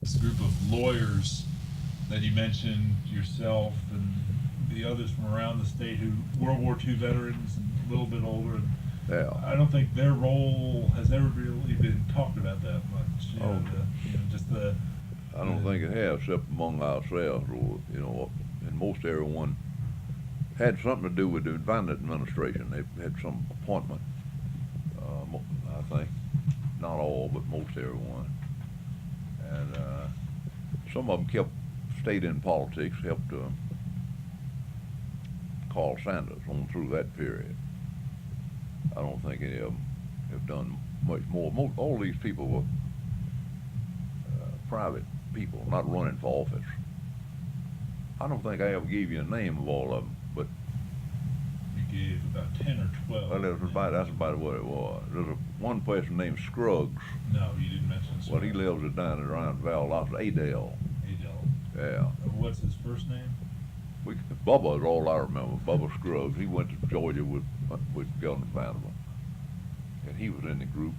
this group of lawyers that you mentioned, yourself and the others from around the state who World War II veterans and a little bit older. And Yeah. I don't think their role has ever really been talked about that much. Oh, Just the I don't think it has, except among ourselves, or and most everyone had something to do with the Environment Administration. They had some appointment. I think not all, but most everyone, and some of them stayed in politics, helped Carl Sanders on through that period. I don't think any of them have done much more. All these people were private people, not running for office. I don't think I ever gave you a name of all of them, but you gave about 10 or 12. well, that's about what it was. There's one person named Scruggs. No, you didn't mention. Well, he lives it down around Valdosta, Adele. Adele. Yeah. What's his first name? Bubba is all I remember. Bubba Scruggs. He went to Georgia with Governor Vanderbilt, and he was in the group.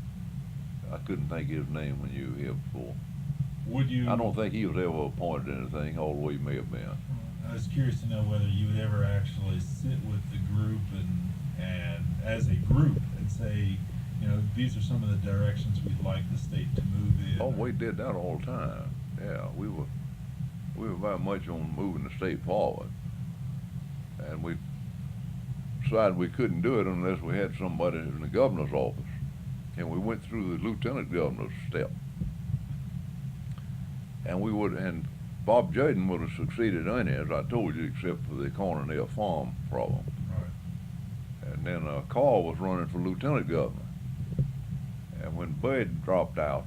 I couldn't think of his name when you were here before. Would you? I don't think he was ever appointed anything, although he may have been. I was curious to know whether you would ever actually sit with the group and as a group and say, these are some of the directions we'd like the state to move in. Oh, we did that all the time. Yeah, we were very much on moving the state forward, and we decided we couldn't do it unless we had somebody in the governor's office, and we went through the lieutenant governor's step, and Bob Jaden would have succeeded in it, as I told you, except for the Cornell farm problem. Right. And then Carl was running for lieutenant governor, and when Bud dropped out,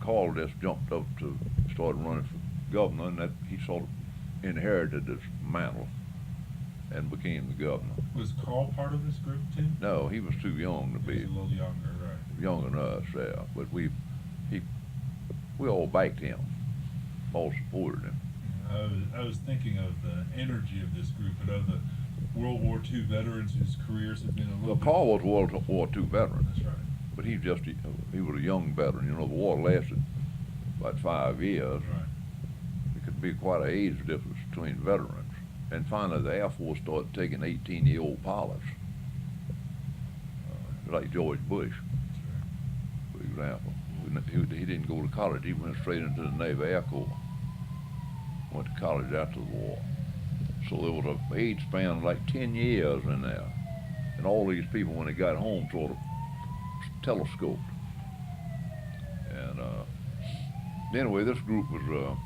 Carl just jumped up to start running for governor, and that he sort of inherited this mantle and became the governor. Was Carl part of this group too? No, he was too young to He be. was a little younger, right? Younger than us, yeah. But we all backed him, all supported him. I was thinking of the energy of this group and of the World War II veterans whose careers have been a little. Well, Carl was a World War II veteran. That's right. But he was a young veteran. The war lasted about 5 years. Right. It could be quite an age difference between veterans. And finally, the Air Force started taking 18-year-old pilots, like George Bush, for example. He didn't go to college. He went straight into the Navy Air Corps. Went to college after the war. So there was an age span of like 10 years in there. And all these people, when they got home, sort of telescoped. And anyway, this group was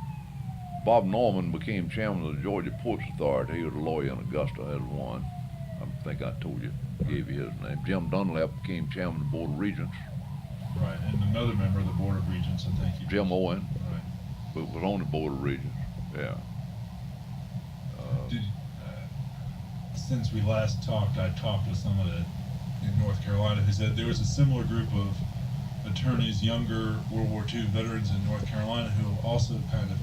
Bob Norman became chairman of the Georgia Ports Authority. He was a lawyer in Augusta, as one. I think I told you, gave you his name. Jim Dunlap became chairman of the Board of Regents. Right, and another member of the Board of Regents, I think. Jim Owen, Right. but was on the Board of Regents. Yeah. Did, since we last talked, I talked with someone in North Carolina who said there was a similar group of attorneys, younger World War II veterans in North Carolina, who also kind of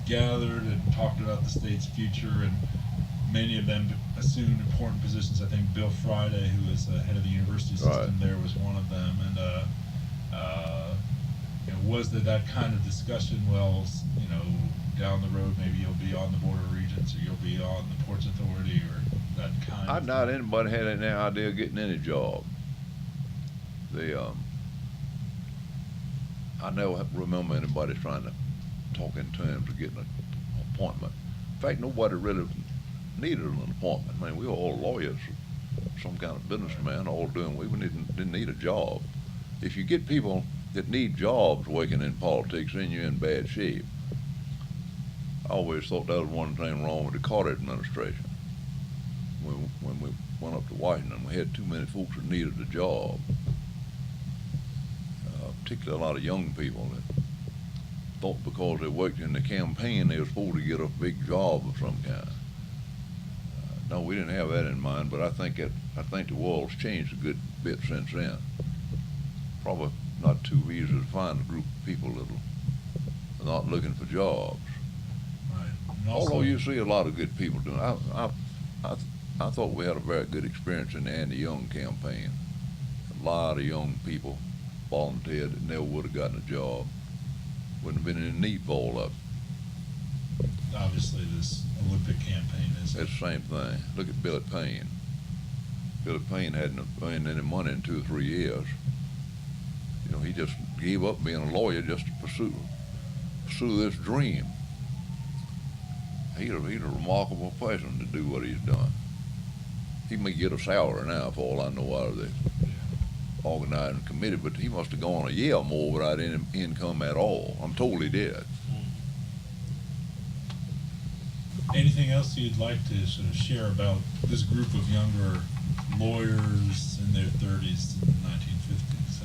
gathered and talked about the state's future, and many of them assumed important positions. I think Bill Friday, who was head of the university system Right. there, was one of them. And was there that kind of discussion? Well, down the road, maybe you'll be on the Board of Regents, or you'll be on the Ports Authority, or that kind I of doubt thing. anybody had any idea of getting any job. I never remember anybody trying to talk in terms of getting an appointment. In fact, nobody really needed an appointment. I mean, we were all lawyers, some kind of businessman, all doing. We didn't need a job. If you get people that need jobs working in politics, then you're in bad shape. I always thought that was one thing wrong with the Carter administration. When we went up to Washington, we had too many folks that needed a job, particularly a lot of young people that thought because they worked in the campaign they were supposed to get a big job of some kind. No, we didn't have that in mind, but I think the world's changed a good bit since then. Probably not too easy to find a group of people that are not looking for jobs. Right. And also, Although you see a lot of good people doing it. I thought we had a very good experience in the Andy Young campaign. A lot of young people volunteered that never would have gotten a job. Wouldn't have been any need for all of it. Obviously, this Olympic campaign is. It's the same thing. Look at Billy Payne. Billy Payne hadn't earned any money in 2 or 3 years. You know, he just gave up being a lawyer just to pursue this dream. He's a remarkable person to do what he's done. He may get a salary now, for all I know, out of the organizing committee, but he must have gone a year or more without any income at all. I'm told he did. Anything else you'd like to sort of share about this group of younger lawyers in their 30s in the 1950s?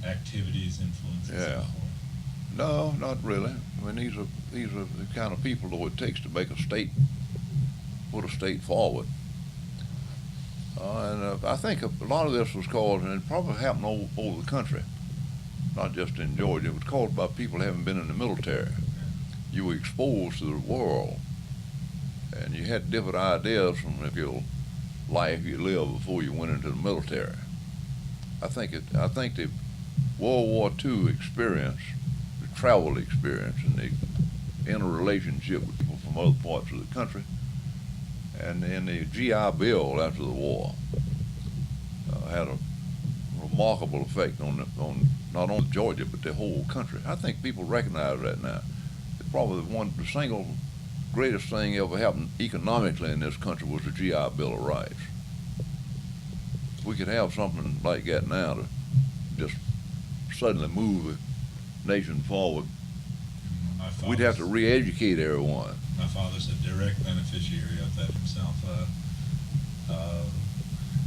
Their activities, influences, and so forth? No, not really. I mean, these are the kind of people that it takes to make a state, put a state forward. And I think a lot of this was caused, and it probably happened all over the country, not just in Georgia. It was caused by people having been in the military. You were exposed to the world, and you had different ideas from your life you lived before you went into the military. I think the World War II experience, the travel experience, and the interrelationship with people from other parts of the country, and then the GI Bill after the war had a remarkable effect on not only Georgia but the whole country. I think people recognize that now. Probably the single greatest thing ever happened economically in this country was the GI Bill of Rights. If we could have something like that now to just suddenly move the nation forward, we'd have to re-educate everyone. My father's a direct beneficiary of that himself.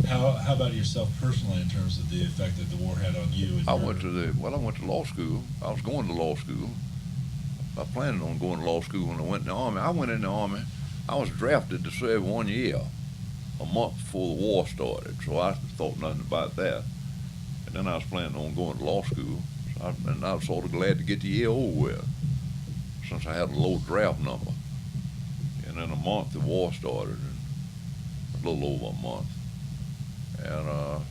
How about yourself personally in terms of the effect that the war had on you? I went to law school. I was going to law school. I planned on going to law school when I went in the Army. I went in the Army. I was drafted to serve 1 year, a month before the war started, so I thought nothing about that. And then I was planning on going to law school, and I was sort of glad to get the year over with, since I had a low draft number. And in a month, the war started, a little over a month. And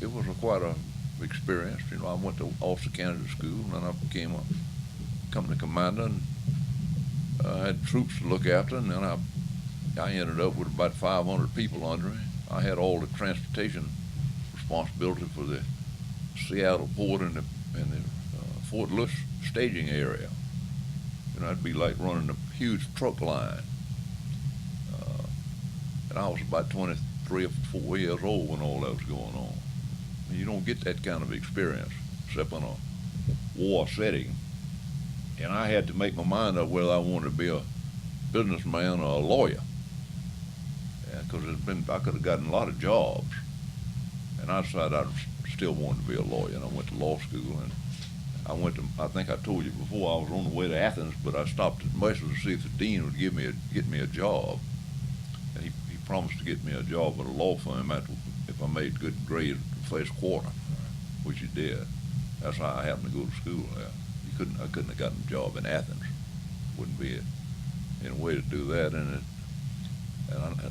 it was quite an experience. You know, I went to officer candidate school, and then I became a company commander, and I had troops to look after, and then I ended up with about 500 people under me. I had all the transportation responsibility for the Seattle port and the Fort Lewis staging area. You know, that'd be like running a huge truck line. And I was about 23 or 4 years old when all that was going on. And you don't get that kind of experience except in a war setting. And I had to make my mind up whether I wanted to be a businessman or a lawyer. Because I could have gotten a lot of jobs. And I decided I still wanted to be a lawyer. And I went to law school, and I think I told you before, I was on the way to Athens, but I stopped at Mercer to see if the dean would get me a job. And he promised to get me a job at a law firm if I made good grades the first quarter, which he did. That's how I happened to go to school there. I couldn't have gotten a job in Athens. Wouldn't be any way to do that. And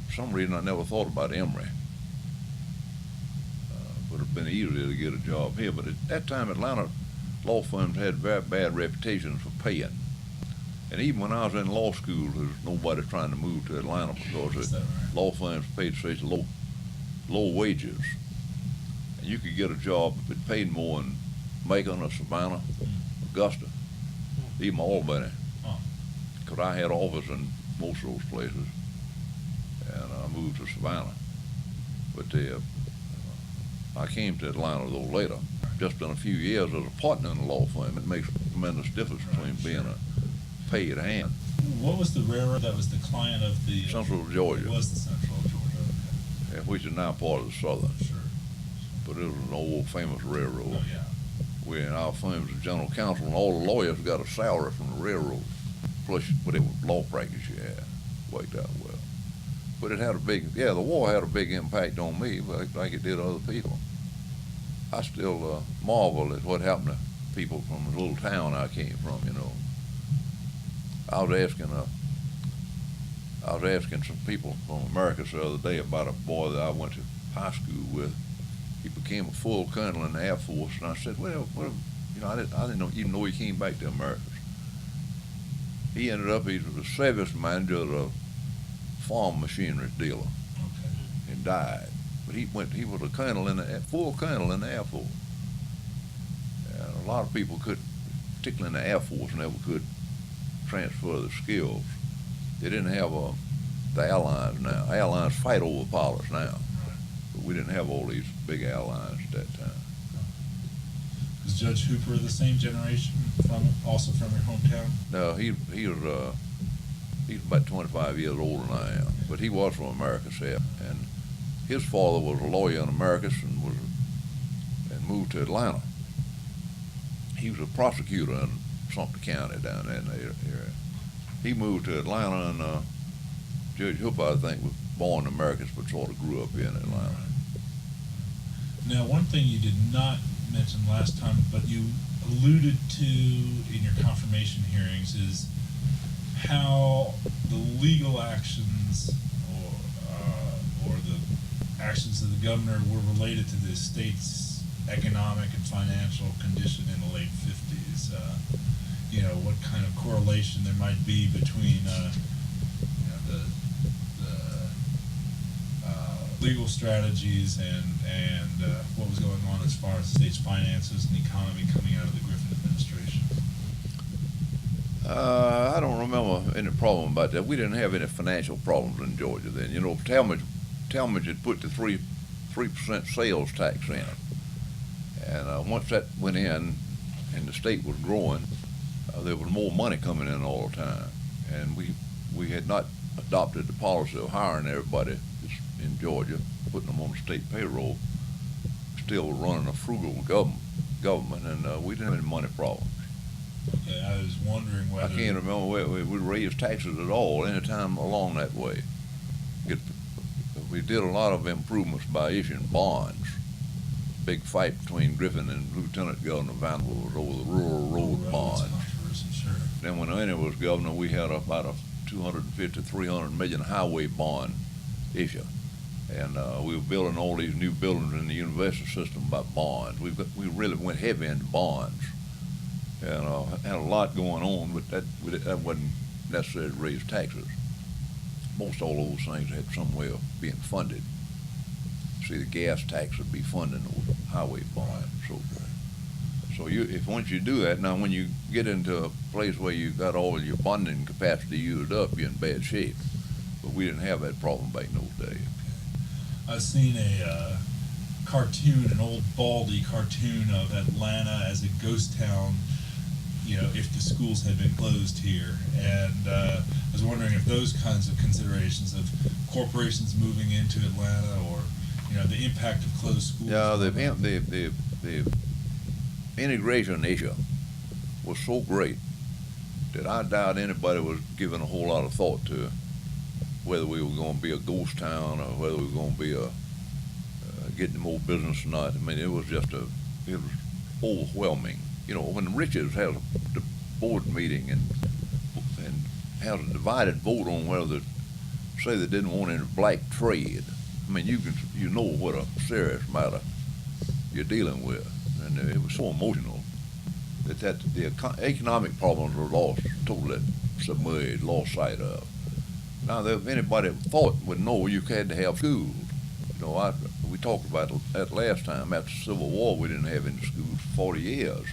for some reason, I never thought about Emory. Would have been easier to get a job here. But at that time, Atlanta law firms had very bad reputations for paying. And even when I was in law school, there was nobody trying to move to Atlanta because the law firms paid such low wages. And you could get a job if it paid more in Macon or Savannah, Augusta, even Albany, because I had office in most of those places, and I moved to Savannah. But I came to Atlanta though later. Just in a few years as a partner in a law firm, it makes a tremendous difference between being a paid hand. What was the railroad that was the client of the Central Georgia? It was the Central Georgia, okay. Which is now part of the Southern. Sure. But it was an old famous railroad. Oh yeah. We in our firm as general counsel, and all the lawyers got a salary from the railroad, plus whatever law practice you had. Worked out well. But it had the war had a big impact on me, like it did other people. I still marvel at what happened to people from the little town I came from, you know. I was asking some people from America the other day about a boy that I went to high school with. He became a full colonel in the Air Force, and I said, well, I didn't even know he came back to America. He ended up, he was a service manager at a farm machinery dealer Okay. and died. But he was a colonel full colonel in the Air Force. And a lot of people could, particularly in the Air Force, never could transfer the skills. They didn't have the airlines now. Airlines fight over pilots now. Right. But we didn't have all these big airlines at that time. Was Judge Hooper the same generation also from your hometown? No, he's about 25 years older than I am, but he was from Americus here, and his father was a lawyer in Americus and moved to Atlanta. He was a prosecutor in Sumter County down there in the area. He moved to Atlanta, and Judge Hooper, I think, was born in Americus, but sort of grew up here in Atlanta. Now, one thing you did not mention last time, but you alluded to in your confirmation hearings, is how the legal actions or the actions of the governor were related to the state's economic and financial condition in the late 50s. What kind of correlation there might be between the legal strategies and what was going on as far as the state's finances and economy coming out of the Griffin administration. I don't remember any problem about that. We didn't have any financial problems in Georgia then. Talmadge had put the 3% sales tax in, and once that went in, and the state was growing, there was more money coming in all the time, and we had not adopted the policy of hiring everybody in Georgia, putting them on the state payroll. Still running a frugal government, and we didn't have any money problems. Okay, I was wondering whether... I can't remember whether we raised taxes at all any time along that way. We did a lot of improvements by issuing bonds. Big fight between Griffin and Lieutenant Governor Vanderbilt was over the rural road bonds. Sure. Then when Ernie was governor, we had about a 250, 300 million highway bond issue. And we were building all these new buildings in the university system by bonds. We really went heavy into bonds, and had a lot going on, but that wasn't necessary to raise taxes. Most all those things had some way of being funded. See, the gas tax would be funding those highway bonds and so forth. So if once you do that, now when you get into a place where you got all your bonding capacity used up, you're in bad shape. But we didn't have that problem back in those days. I've seen a cartoon, an old Baldy cartoon of Atlanta as a ghost town, if the schools had been closed here. And I was wondering if those kinds of considerations of corporations moving into Atlanta or, the impact of closed schools. Yeah, the integration issue was so great that I doubt anybody was giving a whole lot of thought to whether we were going to be a ghost town or whether we were going to be getting more business or not. I mean, it was overwhelming. When Richards has the board meeting and has a divided vote on whether say they didn't want any black trade. I mean, you know what a serious matter you're dealing with, and it was so emotional that the economic problems were totally submerged, lost sight of. Now, if anybody would know, you had to have schools. We talked about that last time. After the Civil War, we didn't have any schools for 40 years.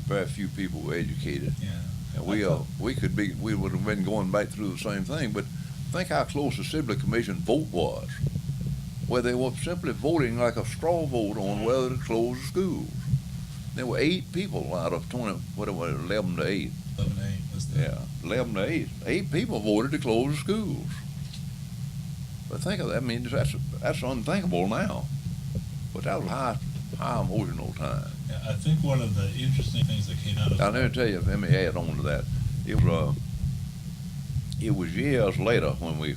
Very few people were educated. Yeah. And we would have been going back through the same thing. But think how close the Sibley Commission vote was, where they were simply voting like a straw vote on whether to close the schools. There were 8 people out of 20, 11 to 8. 11 to 8. Yeah, 11 to 8. 8 people voted to close the schools. But think of that. I mean, that's unthinkable now. But that was a high emotional time. Yeah, I think one of the interesting things that came out of... Now, let me tell you, let me add on to that. It was years later when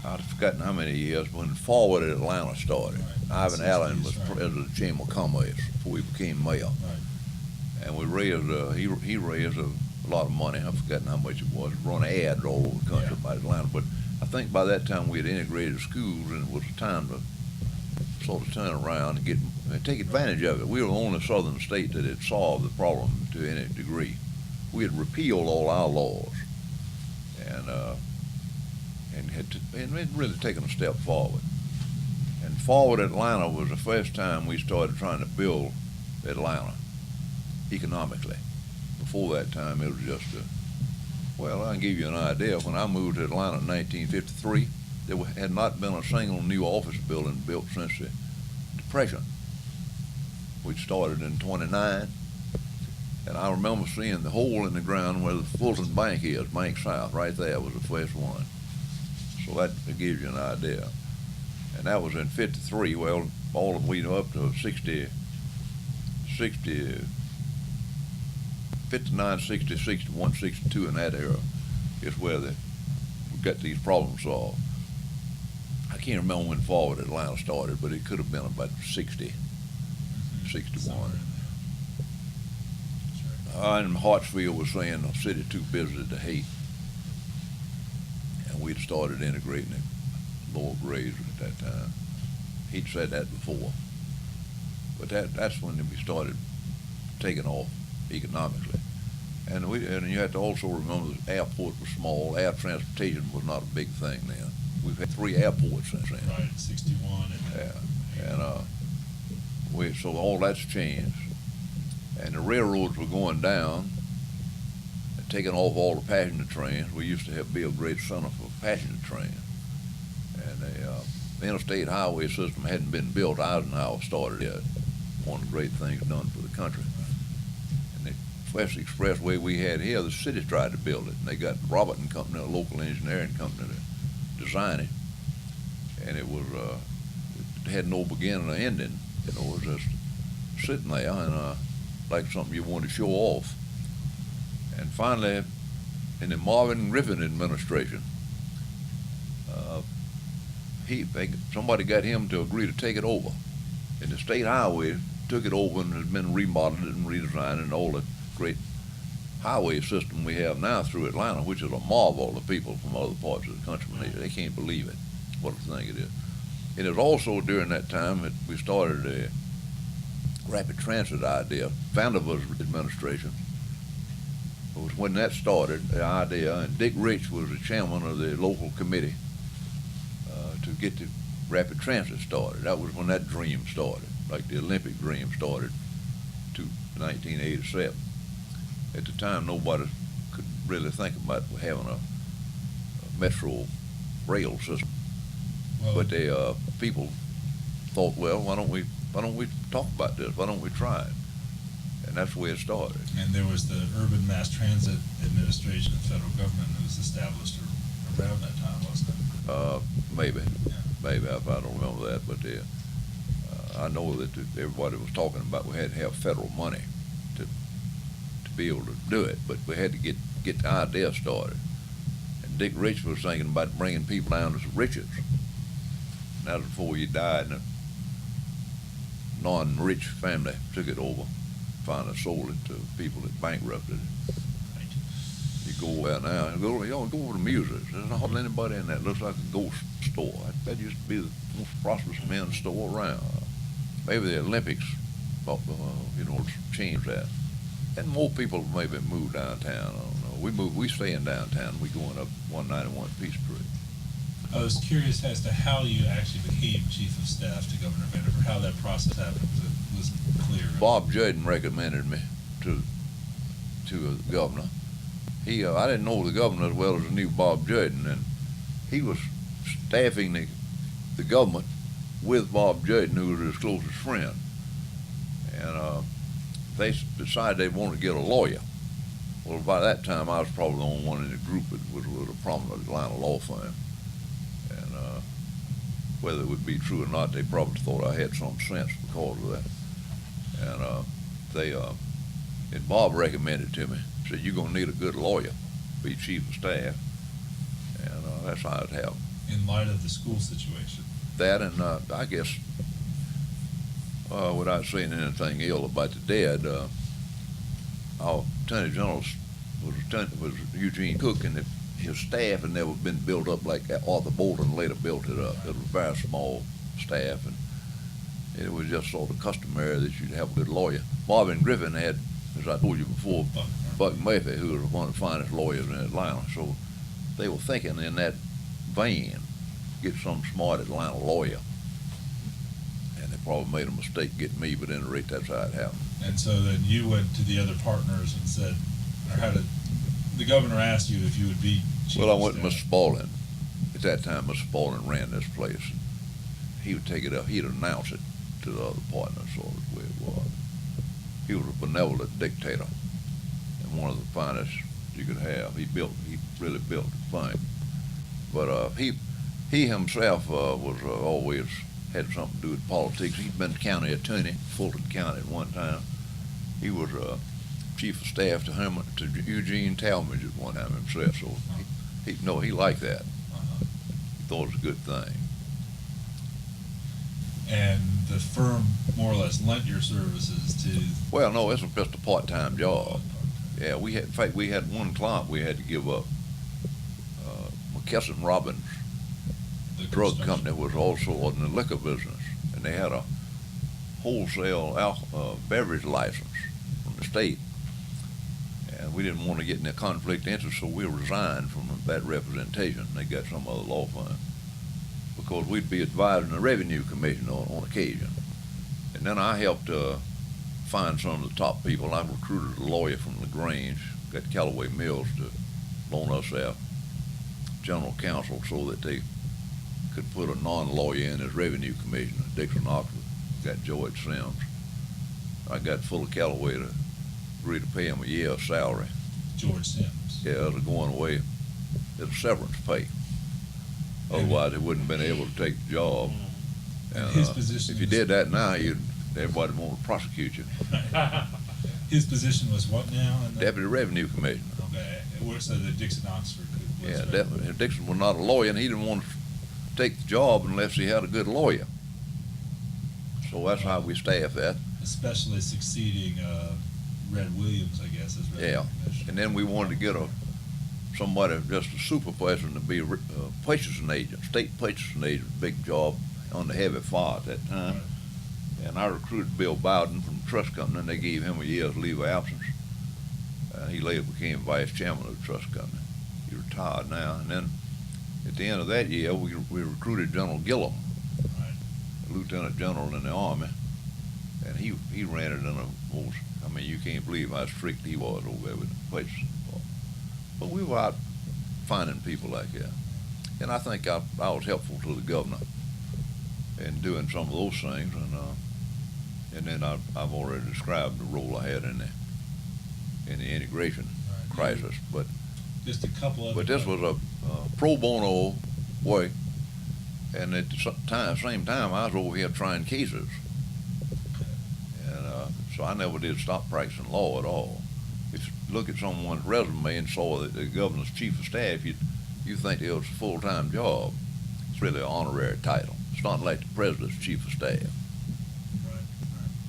I've forgotten how many years, when Forward at Atlanta started. Right. Ivan Allen was president of the Chamber of Commerce before he became mayor. Right. And we raised, he raised a lot of money. I've forgotten how much it was. Run ads all over the country about Atlanta. But I think by that time we had integrated schools, and it was time to sort of turn around and get take advantage of it. We were the only southern state that had solved the problem to any degree. We had repealed all our laws, and had really taken a step forward. And Forward Atlanta was the first time we started trying to build Atlanta economically. Before that time, it was just well, I can give you an idea. When I moved to Atlanta in 1953, there had not been a single new office building built since the Depression, which started in '29. And I remember seeing the hole in the ground where the Fulton Bank is, Bank South, right there was the first one. So that gives you an idea. And that was in '53. Well, all of we up to 59, 60, 61, 62 in that era is where we got these problems solved. I can't remember when Forward Atlanta started, but it could have been about 60, 61. And Hartsfield was saying the city too busy to hate. And we'd started integrating the lower grades at that time. He'd said that before. But that's when we started taking off economically. And you have to also remember the airport was small. Air transportation was not a big thing then. We've had 3 airports since then. Right, 61. So all that's changed. And the railroads were going down and taking off all the passenger trains. We used to be a great center for passenger trains. And the interstate highway system hadn't been built. Eisenhower started it. One of the great things done for the country. And the first expressway we had here, the city tried to build it. And they got Robert and Company, a local engineering company, to design it. And it had no beginning or ending. It was just sitting there and like something you wanted to show off. And finally, in the Marvin Griffin administration, somebody got him to agree to take it over. And the state highway took it over and has been remodeled and redesigned, and all the great highway system we have now through Atlanta, which is a marvel to people from other parts of the country. They can't believe it, what a thing it is. It is also during that time that we started a rapid transit idea. Vanderbilt's administration was when that started, the idea, and Dick Rich was the chairman of the local committee to get the rapid transit started. That was when that dream started, like the Olympic dream started to 1987. At the time, nobody could really think about having a metro rail system. Well, But the people thought, well, why don't we talk about this? Why don't we try it? And that's the way it started. and there was the Urban Mass Transit Administration of federal government that was established around that time, wasn't it? Maybe, Yeah. maybe I don't remember that, but I know that everybody was talking about we had to have federal money to be able to do it, but we had to get the idea started. And Dick Rich was thinking about bringing people down to Richards. And that was before he died, and a non-rich family took it over, finally sold it to people that bankrupted it. Right. You go there now, go over to Muses. There's hardly anybody in there. It looks like a ghost store. That used to be the most prosperous men's store around. Maybe the Olympics, changed that. And more people maybe move downtown. I don't know. We stay in downtown. We going up 191 Peachtree. I was curious as to how you actually became chief of staff to Governor Vanderbilt, how that process happened, because it wasn't clear. Bob Judden recommended me to the governor. I didn't know the governor as well as I knew Bob Judden, and he was staffing the government with Bob Judden, who was his closest friend. And they decided they wanted to get a lawyer. Well, by that time, I was probably the only one in the group that was with a prominent Atlanta law firm. And whether it would be true or not, they probably thought I had some sense because of that. And and Bob recommended to me, said, you're going to need a good lawyer to be chief of staff. And that's how it happened. In light of the school situation. That, and I guess, without saying anything ill about the dead, our Attorney General was Eugene Cook, and his staff had never been built up like Arthur Bolton later built it up. It was a very small staff, and It was just sort of customary that you'd have a good lawyer. Marvin Griffin had, as I told you before, Buck Murphy, who was one of the finest lawyers in Atlanta. So they were thinking in that vein, get some smart Atlanta lawyer. And they probably made a mistake getting me, but at any rate, that's how it happened. And so then you went to the other partners and said, or how did, the governor asked you if you would be chief Well, I of went to staff. Mr. Spaulding. At that time, Mr. Spaulding ran this place. He would take it up. He'd announce it to the other partners, sort of the way it was. He was a benevolent dictator and one of the finest you could have. He really built the thing. But he himself was always had something to do with politics. He'd been county attorney, Fulton County at one time. He was chief of staff to Eugene Talmadge at one time himself. So he liked that. He thought it was a good thing. And the firm more or less lent your services to. Well, no, this was just a part-time job. Yeah, in fact, we had one client we had to give up. McKesson Robbins, The drug construction. company, was also in the liquor business, and they had a wholesale beverage license from the state. And we didn't want to get in a conflict of interest, so we resigned from that representation. They got some other law firm because we'd be advising the Revenue Commission on occasion. And then I helped find some of the top people. I recruited a lawyer from LaGrange, got Callaway Mills to loan us our general counsel so that they could put a non-lawyer in as Revenue Commissioner. Dixon Oxford, got George Sims. I got Fuller Callaway to agree to pay him a year's salary. George Sims. Yeah, it was going away. It's a severance pay. Otherwise, he wouldn't have been able to take the job. And His position if you was- did that now, everybody would want to prosecute you. His position was what now? In the- Deputy Revenue Commissioner. Okay, so the Dixon Oxford was. Yeah, definitely. Dixon was not a lawyer, and he didn't want to take the job unless he had a good lawyer. So that's how we staff that. Especially succeeding Red Williams, I guess, as Revenue Yeah, Commissioner. and then we wanted to get somebody, just a super person, to be a purchasing agent, state purchasing agent, big job on the heavy fire at that time. Right. And I recruited Bill Bowden from the trust company, and they gave him a year's leave of absence. He later became vice chairman of the trust company. He's retired now. And then at the end of that year, we recruited General Gillum, Right. a lieutenant general in the Army, and he ran it in a most, I mean, you can't believe how strict he was over there with the purchasing. But we were out finding people like that. And I think I was helpful to the governor in doing some of those things. And then I've already described the role I had in the integration Right. crisis. But Just a couple of. this was a pro bono work, and at the same time I was over here trying cases. And so I never did stop practicing law at all. If you look at someone's resume and saw that the governor's chief of staff, you think it was a full-time job. It's really an honorary title. It's not like the president's chief of staff, Right.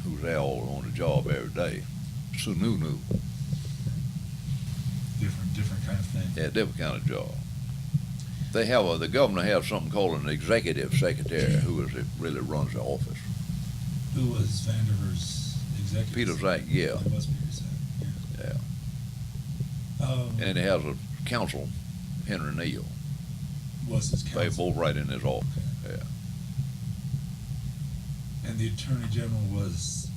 who's there all on the job every day. Sununu, Different kind of thing. yeah, different kind of job. They have the governor has something called an executive secretary, who really runs the office. Who was Vandiver's executive? Peter Zach, yeah, It was Peter Zach. yeah. And he has a counsel, Henry Neal. Was his They counsel. both right in his office. Okay. Yeah. And the attorney general was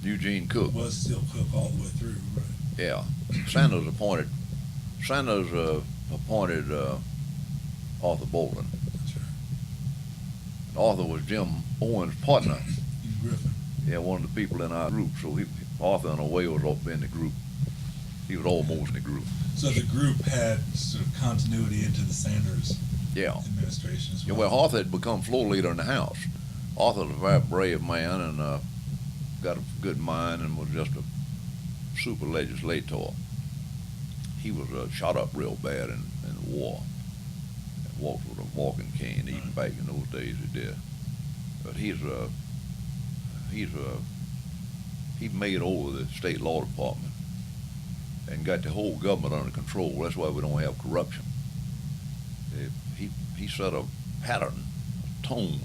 Eugene Cook. still Cook all the way through, right? Yeah. Sanders appointed Arthur Bolton. That's right. Arthur was Jim Owen's partner. In Griffin. Yeah, one of the people in our group. So Arthur, in a way, was up in the group. He was almost in the group. So the group had sort of continuity into the Sanders Yeah. administration as Yeah, well. well, Arthur had become floor leader in the House. Arthur's a very brave man and got a good mind and was just a super legislator. He was shot up real bad in the war. And walked with a walking cane, even back in those days he did. But he made over the state law department and got the whole government under control. That's why we don't have corruption. He set a pattern, a tone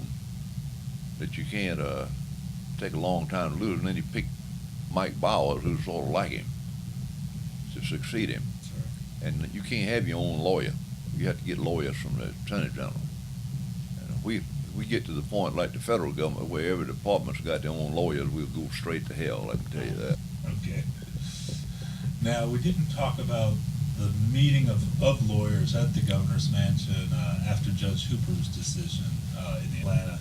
that you can't take a long time to lose, and then you pick Mike Bowers, who's sort of like him, to succeed him. Sure. And you can't have your own lawyer. You have to get lawyers from the Attorney General. And if we get to the point like the federal government where every department's got their own lawyers, we'll go straight to hell, I can tell you that. Okay. Now, we didn't talk about the meeting of lawyers at the governor's mansion after Judge Hooper's decision in the Atlanta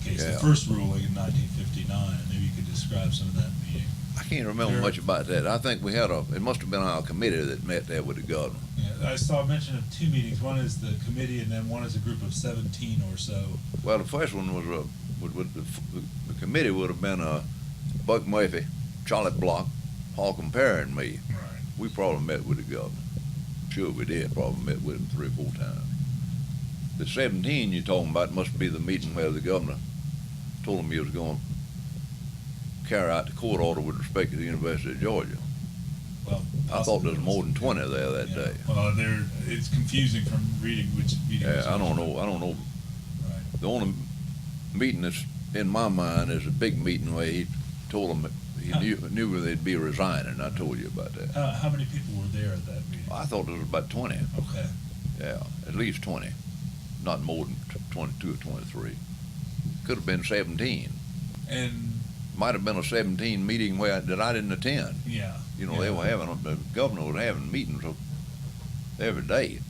case, Yeah. the first ruling in 1959. Maybe you could describe some of that meeting. I can't remember Sure. much about that. I think we had it must have been our committee that met there with the governor. Yeah, I saw mention of two meetings. One is the committee, and then one is a group of 17 or so. Well, the first one was the committee would have been Buck Murphy, Charlie Block, Holcomb Perry, and me. Right. We probably met with the governor. Sure we did. Probably met with him 3 or 4 times. The 17 you're talking about must be the meeting where the governor told him he was going to carry out the court order with respect to the University of Georgia. Well, I thought there was more than 20 there that yeah. day. Well, it's confusing from reading which meeting. Yeah, was I don't which. know. Right. The only meeting that's in my mind is a big meeting where he told them that he knew they'd be resigning. I told you about that. How many people were there at that meeting? I thought there was about 20. Okay. Yeah, at least 20. Not more than 22 or 23. Could have been 17. And Might have been a 17 meeting that I didn't attend. yeah. You know, yeah. they were the governor was having meetings every day.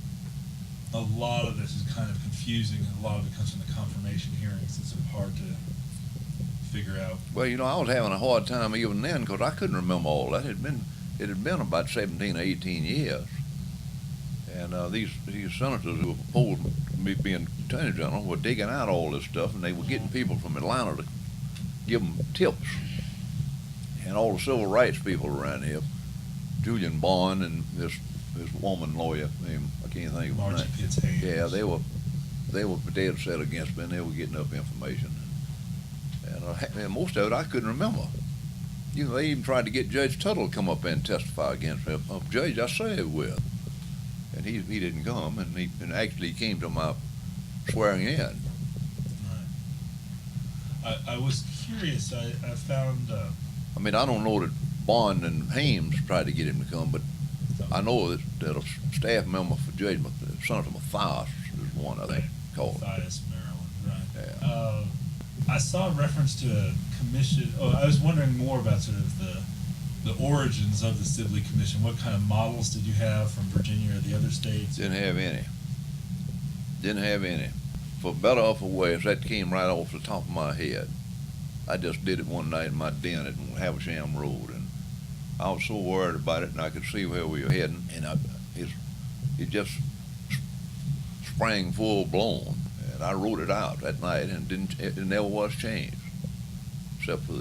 A lot of this is kind of confusing, and a lot of it comes from the confirmation hearings. It's sort of hard to figure out. Well, you know, I was having a hard time even then because I couldn't remember all that. It had been about 17 or 18 years. And these senators who were proposed to me being Attorney General were digging out all this stuff, and they were getting people from Atlanta to give them tips. And all the civil rights people around here, Julian Bond and this woman lawyer named, I can't think of her Margie name. Pitts Hayes. Yeah, they were dead set against me, and they were getting up information. And most of it I couldn't remember. You know, they even tried to get Judge Tuttle to come up and testify against me. A judge I served with. And he didn't come, and actually came to my swearing in. Right. I was curious. I found. I mean, I don't know that Bond and Hames tried to get him to come, but I know that a staff member for Judge Senator Mathias is one, I think, called. Mathias, Maryland. Right. Yeah. I saw a reference to a commission. Oh, I was wondering more about sort of the origins of the Sibley Commission. What kind of models did you have from Virginia or the other states? Didn't have any. For better or for worse, that came right off the top of my head. I just did it one night in my den at Havisham Road, and I was so worried about it, and I could see where we were heading, and it just sprang full blown. And I wrote it out that night, and it never was changed, except for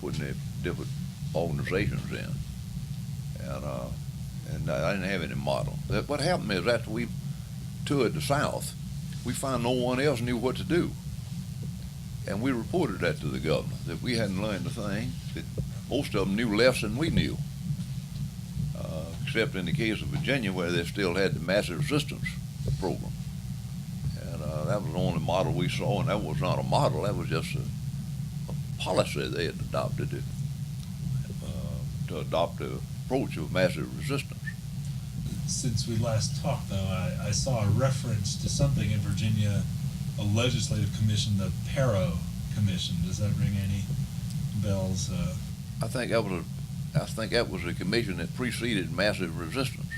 putting the different organizations in. And I didn't have any model. What happened is after we toured the South, we found no one else knew what to do. And we reported that to the governor, that we hadn't learned a thing, that most of them knew less than we knew, except in the case of Virginia where they still had the massive resistance program. And that was the only model we saw, and that was not a model, that was just a policy they had adopted to adopt the approach of massive resistance. Since we last talked, though, I saw a reference to something in Virginia, a legislative commission, the Perot Commission. Does that ring any bells? I think that was a commission that preceded massive resistance.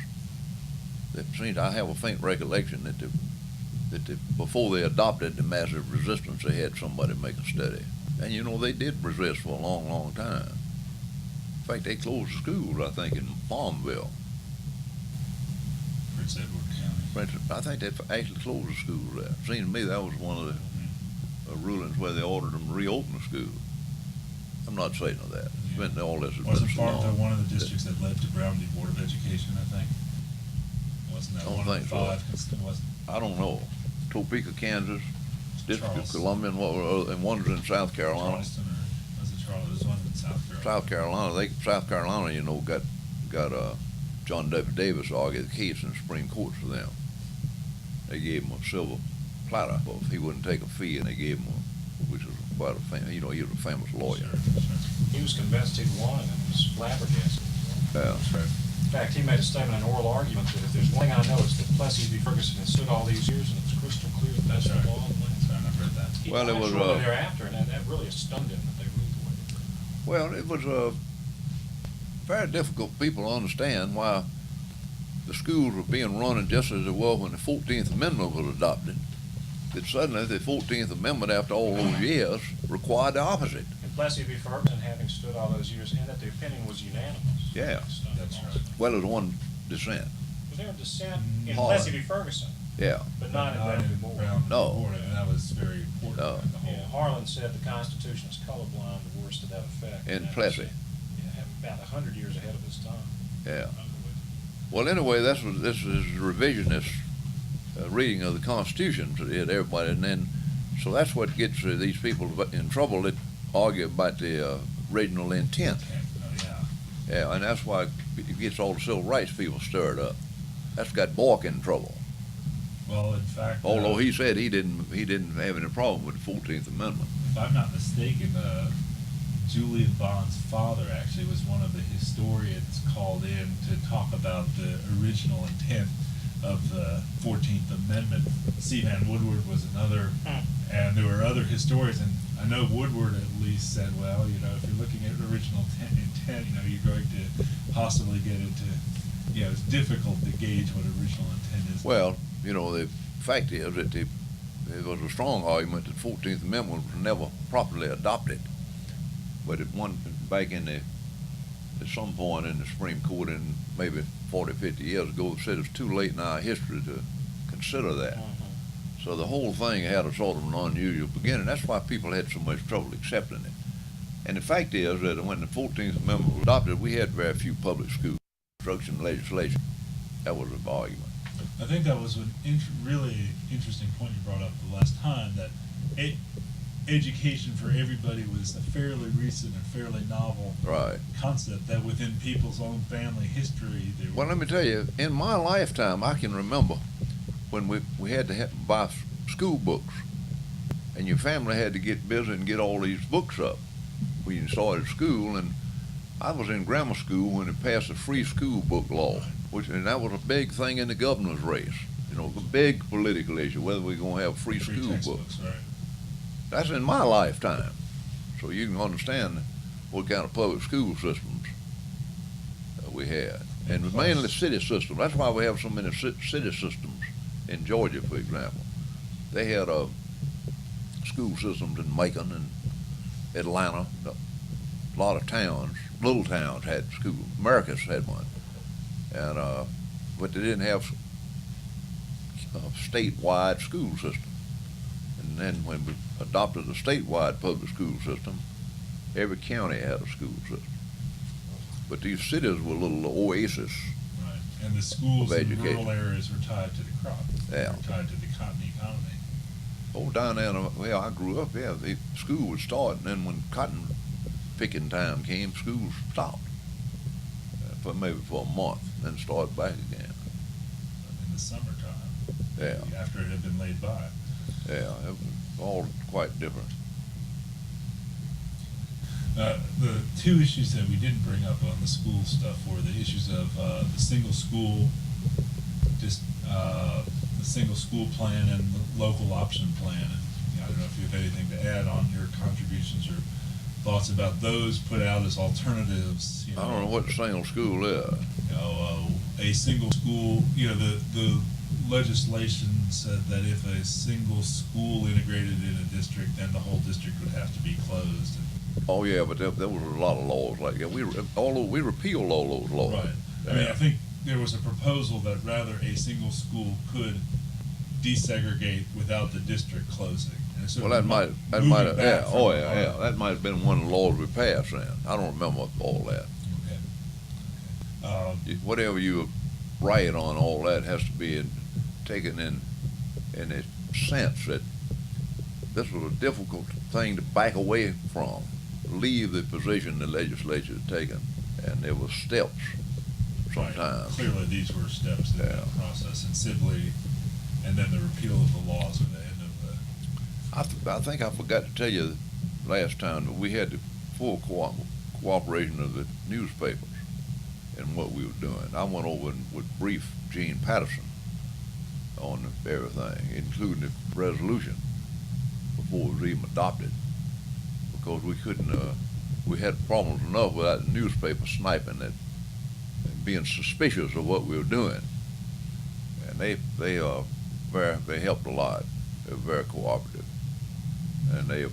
I have a faint recollection that before they adopted the massive resistance, they had somebody make a study. And you know, they did resist for a long, long time. In fact, they closed the schools, I think, in Palmville. Prince Edward County. I think they actually closed the schools there. It seemed to me that was one of the rulings where they ordered them to reopen the school. I'm not certain of that. It's been all this has Wasn't been so Farmville long. one of the districts that led to Brownlee Board of Education, I think? Wasn't that I don't one of think the so. 5? 'Cause it wasn't. I don't know. Topeka, Kansas, District of Charleston. Columbia, and one's in South Carolina. Charleston, or was it Charlotte? There was one in South Carolina. South Carolina, you know, got John W. Davis to argue the case in the Supreme Court for them. They gave him a silver platter if he wouldn't take a fee, and they gave him which was quite a he was a famous lawyer. Sure. He was convinced he'd won and was flabbergasted. Yeah. That's right. In fact, he made a statement in oral argument that if there's one thing I know, it's that Plessy v. Ferguson has stood all these years and it's crystal clear that that's the law of the land. That's right, I've read that. He Well, it died was, shortly thereafter, and that really stunned him that they ruled the way they did. Well, it was very difficult for people to understand why the schools were being run just as they were when the 14th Amendment was adopted. That suddenly the 14th Amendment, after all those years, required the opposite. And Plessy v. Ferguson, having stood all those years, and that the opinion was unanimous. Yeah. Stunned him That's also. right. Well, it was one dissent. Was there a dissent in Hard. Plessy v. Ferguson, Yeah. but not in Brown v. Moore? No. And that was very important. No. in the whole- Yeah, Harlan said the Constitution is colorblind, the worst to that effect. In And that Plessy. was, yeah, about 100 years ahead of his time. Yeah. Well, anyway, this is revisionist reading of the Constitution to everybody, and then so that's what gets these people in trouble that argue about the original intent. Oh, yeah. Yeah, and that's why it gets all the civil rights people stirred up. That's got Bork in trouble. Well, in fact, Although he said he didn't have any problem with the 14th Amendment. if I'm not mistaken, Julian Bond's father actually was one of the historians called in to talk about the original intent of the 14th Amendment. C. Van Woodward was another, and there were other historians, and I know Woodward at least said, well, if you're looking at original intent, you're going to possibly get into, it's difficult to gauge what original intent is. Well, the fact is that there was a strong argument that the 14th Amendment was never properly adopted. But back at some point in the Supreme Court, in maybe 40, 50 years ago, said it's too late in our history to consider that. So the whole thing had a sort of an unusual beginning. That's why people had so much trouble accepting it. And the fact is that when the 14th Amendment was adopted, we had very few public school instruction legislation. That was the argument. I think that was an really interesting point you brought up the last time, that education for everybody was a fairly recent and fairly novel Right. concept, that within people's own family history there Well, let me tell you, in my lifetime, I can remember when we had to buy school books, and your family had to get busy and get all these books up when you started school. And I was in grammar school when they passed the free school book law, and that was a big thing in the governor's race. A big political issue, whether we're going to have free school books. Right. That's in my lifetime. So you can understand what kind of public school systems we had. And mainly city systems. That's why we have so many city systems in Georgia, for example. They had school systems in Macon and Atlanta. A lot of towns, little towns, had schools. Marcus had one. And but they didn't have a statewide school system. And then when we adopted a statewide public school system, every county had a school system. But these cities were little oases. Right. And the schools Of in education. rural areas were tied to the crop. Yeah. Were tied to the cotton economy. Oh, down there where I grew up, yeah, the school would start, and then when cotton picking time came, schools stopped maybe for a month, then started back again. In the summertime. Yeah. After it had been laid by. Yeah, it was all quite different. The two issues that we didn't bring up on the school stuff were the issues of the single school, the single school plan and the local option plan. And I don't know if you have anything to add on your contributions or thoughts about those put out as alternatives. I don't know what single school is. A single school. The legislation said that if a single school integrated in a district, then the whole district would have to be closed. Oh yeah, but there was a lot of laws like that. We repealed all those laws. Right. I mean, I think there was a proposal that rather a single school could desegregate without the district closing. And so Well, that might have, yeah, that might have been one of the laws we passed then. I don't remember all that. Okay. Whatever you write on all that has to be taken in a sense that this was a difficult thing to back away from, leave the position the legislature had taken, and there were steps sometimes. Right. Clearly, these were steps in Yeah. that process, and Sibley, and then the repeal of the laws at the end of the. I think I forgot to tell you, last time, we had the full cooperation of the newspapers in what we were doing. I went over and would brief Gene Patterson on everything, including the resolution before it was even adopted, because we couldn't, we had problems enough without the newspaper sniping it and being suspicious of what we were doing. And they helped a lot. They were very cooperative, and they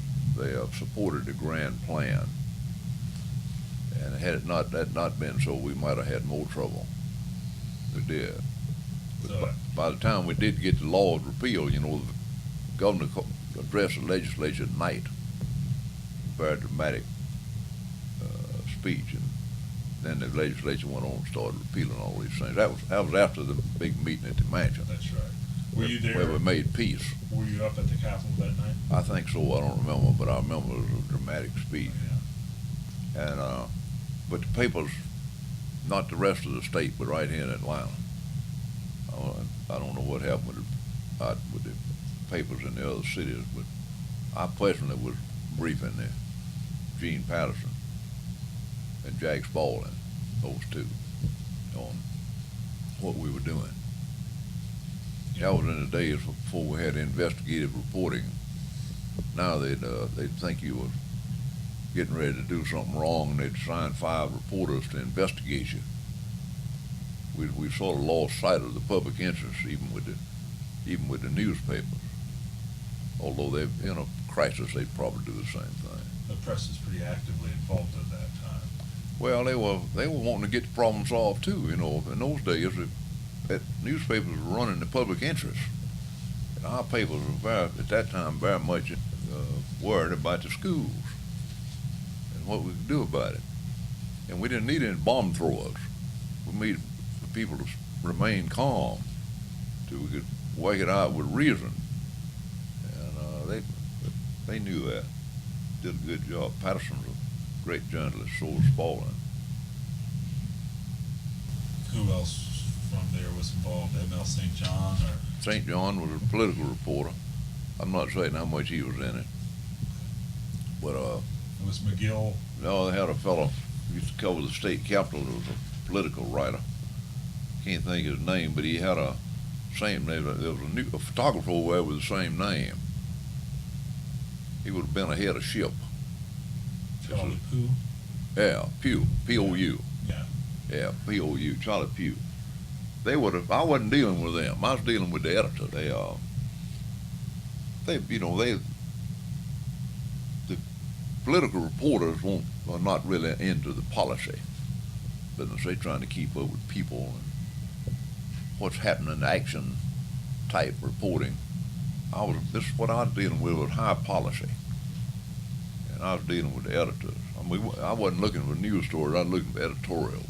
supported the grand plan. And had it not been so, we might have had more trouble. We did. So, By the time we did get the law repealed, the governor addressed the legislature at night, very dramatic speech, and then the legislature went on and started repealing all these things. That was after the big meeting at the mansion. that's right. Were you there? Where we made peace. Were you up at the Capitol that night? I think so. I don't remember, but I remember it was a dramatic speech. Yeah. And but the papers, not the rest of the state, but right here in Atlanta. I don't know what happened with the papers in the other cities, but I personally was briefing Gene Patterson and Jack Spaulding, those two, on what we were doing. That was in the days before we had investigative reporting. Now they'd think you were getting ready to do something wrong, and they'd assign 5 reporters to investigate you. We sort of lost sight of the public interest, even with the newspapers. Although they're in a crisis, they'd probably do the same thing. The press is pretty actively involved at that time. Well, they were wanting to get the problem solved too. In those days, that newspapers were running the public interest, and our papers were at that time very much worried about the schools and what we could do about it. And we didn't need any bomb throwers. We needed people to remain calm till we could work it out with reason. And they knew that. Did a good job. Patterson's a great journalist, so was Spaulding. Who else from there was involved? M.L. St. John or? St. John was a political reporter. I'm not saying how much he was in it. But It was McGill. no, they had a fellow who used to cover the state capitol who was a political writer. Can't think of his name, but he had a same name. There was a photographer over there with the same name. He would have been ahead of ship. Charlie Pugh. Yeah, Pugh, P-O-U. Yeah. Yeah, P-O-U, Charlie Pugh. They would have. I wasn't dealing with them. I was dealing with the editor. The political reporters are not really into the policy business. They're trying to keep up with people and what's happening in action type reporting. This is what I was dealing with high policy, and I was dealing with the editors. I wasn't looking for news stories. I was looking for editorials.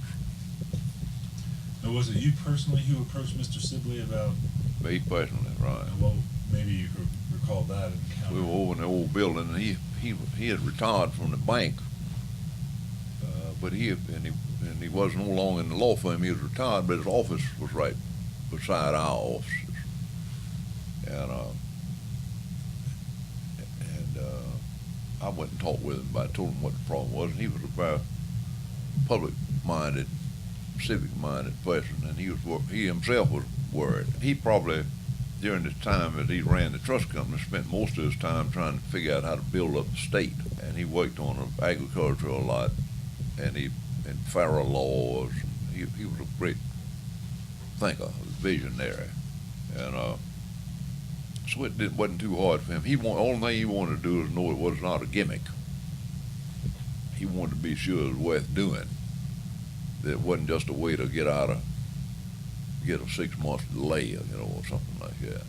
Now, was it you personally who approached Mr. Sibley about? Me personally, right? Well, maybe you could recall that encounter. We were over in the old building, and he had retired from the bank, but he wasn't no longer in the law firm. He was retired, but his office was right beside our offices, and I went and talked with him. I told him what the problem was, and he was a very public-minded, civic-minded person, and he himself was worried. He probably, during the time that he ran the trust company, spent most of his time trying to figure out how to build up the state, and he worked on agriculture a lot, and federal laws. He was a great thinker, visionary, and so it wasn't too hard for him. The only thing he wanted to do is know it was not a gimmick. He wanted to be sure it was worth doing. That it wasn't just a way to get a 6-month delay, or something like that.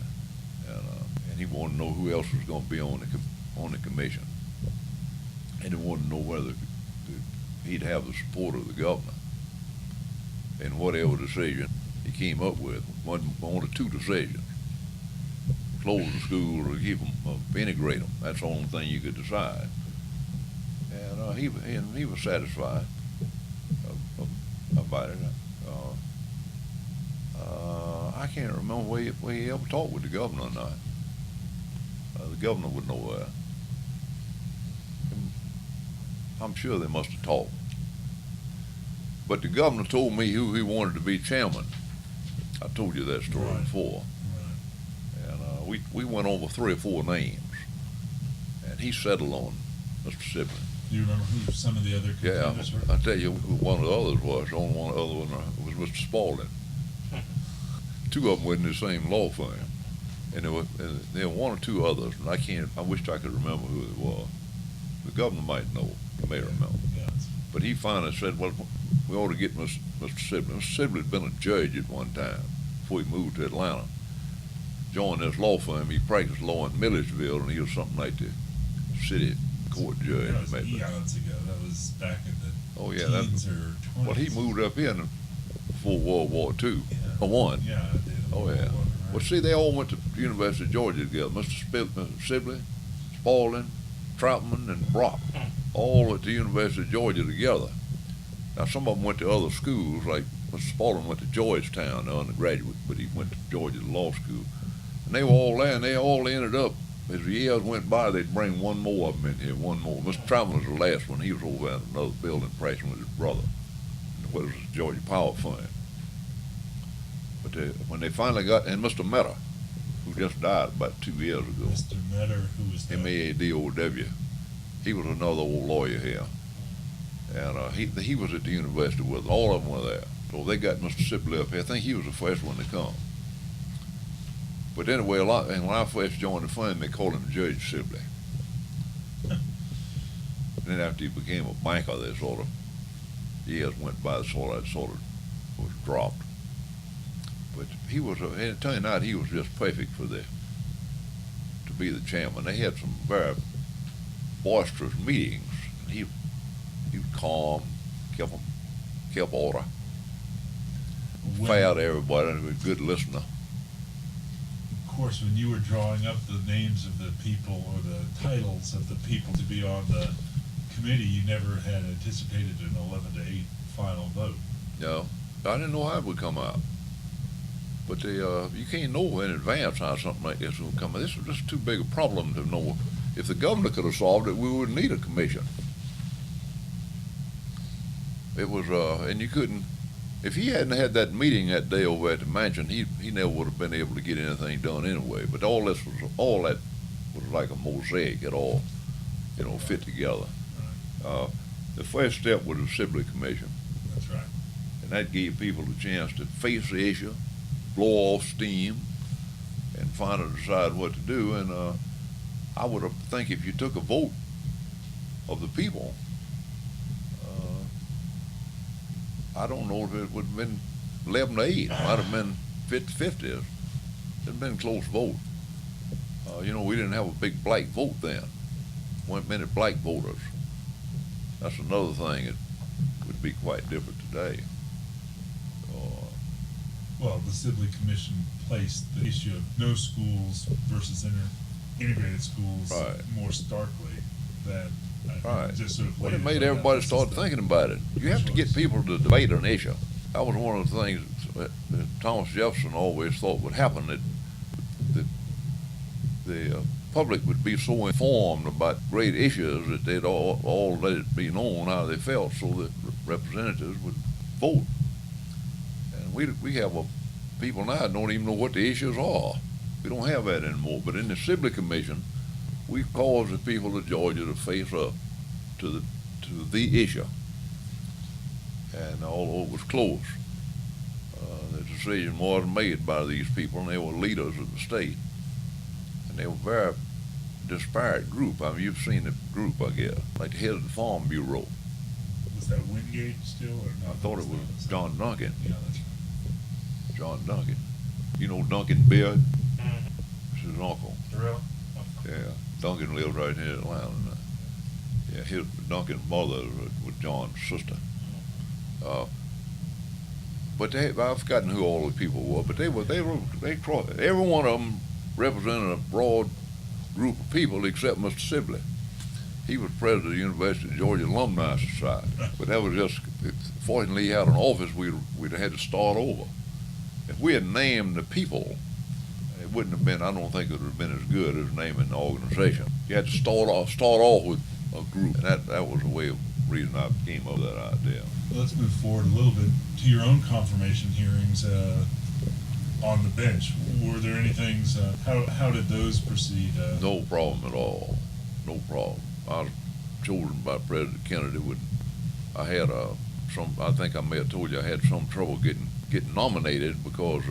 And he wanted to know who else was going to be on the commission, and he wanted to know whether he'd have the support of the governor in whatever decision he came up with. One or 2 decisions: close the school or keep them, integrate them. That's the only thing you could decide. And he was satisfied about it. I can't remember whether he ever talked with the governor or not. The governor would know that. I'm sure they must have talked. But the governor told me who he wanted to be chairman. I told you that story Right. before. Right. And we went over 3 or 4 names. And he settled on Mr. Sibley. Do you remember who some of the other Yeah, contenders were? I'll tell you who one of the others was. The only one other one was Mr. Spaulding. 2 of them were in the same law firm. And there were 1 or 2 others, and I wished I could remember who it was. The governor might know, he may remember. Yes. But he finally said, well, we ought to get Mr. Sibley. Mr. Sibley had been a judge at one time before he moved to Atlanta. Joined this law firm. He practiced law in Milledgeville, and he was something like the city court judge. That was maybe. eons ago. That was back in the Oh, yeah, teens or 20s. Well, he moved up here before World War II. Yeah. Or one. Yeah, I did. Oh, yeah. Well, see, they all went to the University of Georgia together. Mr. Sibley, Spaulding, Troutman, and Brock, all at the University of Georgia together. Now, some of them went to other schools, like Mr. Spaulding went to Georgetown, the undergraduate, but he went to Georgia Law School. And they were all there, and they all ended up, as the years went by, they'd bring one more of them in here, one more. Mr. Troutman was the last one. He was over at another building practicing with his brother. It was the Georgia Power Fund. But when they finally got, and Mr. Meta, who just died about 2 years ago, Mr. Metter, who was the Madow, he was another old lawyer here. And he was at the university with them. All of them were there. So they got Mr. Sibley up here. I think he was the first one to come. But anyway, and when I first joined the firm, they called him Judge Sibley. Then after he became a banker, they sort of, years went by, sort of was dropped. But he was, and it turned out he was just perfect to be the chairman. They had some very boisterous meetings. And he was calm, kept order, fair to everybody, and he was a good listener. Of course, when you were drawing up the names of the people or the titles of the people to be on the committee, you never had anticipated an 11-8 final vote. No, I didn't know how it would come out. But you can't know in advance how something like this will come out. This was just too big a problem to know. If the governor could have solved it, we wouldn't need a commission. It was, and you couldn't, if he hadn't had that meeting that day over at the mansion, he never would have been able to get anything done anyway. But all that was like a mosaic. It all, fit together. Right. The first step was the Sibley Commission. That's right. And that gave people a chance to face the issue, blow off steam, and finally decide what to do. And I would think if you took a vote of the people, I don't know if it would have been 11-8. It might have been 50-50. It'd have been a close vote. We didn't have a big black vote then. Weren't many black voters. That's another thing. It would be quite different today. Well, the Sibley Commission placed the issue of no schools versus integrated schools Right. more starkly than Right. just sort of. Well, it laid made on everybody that start system. thinking about it. You have to get people to debate an issue. That was one of the things that Thomas Jefferson always thought would happen, that the public would be so informed about great issues that they'd all let it be known how they felt, so that representatives would vote. And we have people now that don't even know what the issues are. We don't have that anymore. But in the Sibley Commission, we caused the people of Georgia to face up to the issue. And although it was close, the decision was made by these people, and they were leaders of the state. And they were a very disparate group. I mean, you've seen the group, I guess, like the head of the Farm Bureau. Was that Wingate still, or not? I thought it was John Duncan. Yeah, that's right. John Duncan. You know Duncan Beard? Mm-hmm. It's his uncle. Real? Yeah, Duncan lived right here in Atlanta. Yeah, Duncan's mother was John's sister. But I've forgotten who all the people were. But they every one of them represented a broad group of people except Mr. Sibley. He was president of the University of Georgia Alumni Society. But that was just, fortunately he had an office, we'd have had to start over. If we had named the people, it wouldn't have been, I don't think it would have been as good as naming the organization. You had to start off with a group, and that was a way of reason I came up with that idea. Let's move forward a little bit to your own confirmation hearings on the bench. Were there any things, how did those proceed? No problem at all. No problem. I was chosen by President Kennedy when I had I think I may have told you I had some trouble getting nominated because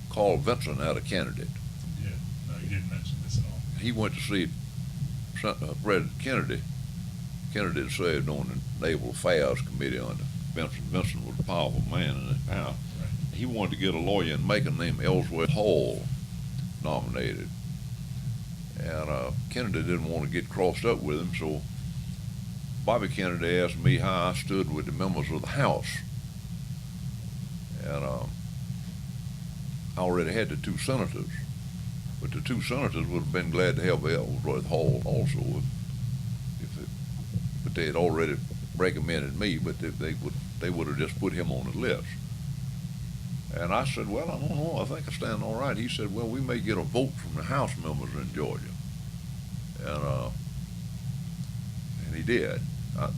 Carl Vinson had a candidate. Yeah, no, you didn't mention this at all. He went to see President Kennedy. Kennedy had served on the Naval Affairs Committee under Vinson. Vinson was a powerful man in the House. Right. He wanted to get a lawyer in Macon named Ellsworth Hall nominated. And Kennedy didn't want to get crossed up with him, so Bobby Kennedy asked me how I stood with the members of the House. And I already had the two senators, but the two senators would have been glad to have Ellsworth Hall also, but they had already recommended me, but they would have just put him on the list. And I said, well, I don't know, I think I stand all right. He said, well, we may get a vote from the House members in Georgia. And he did.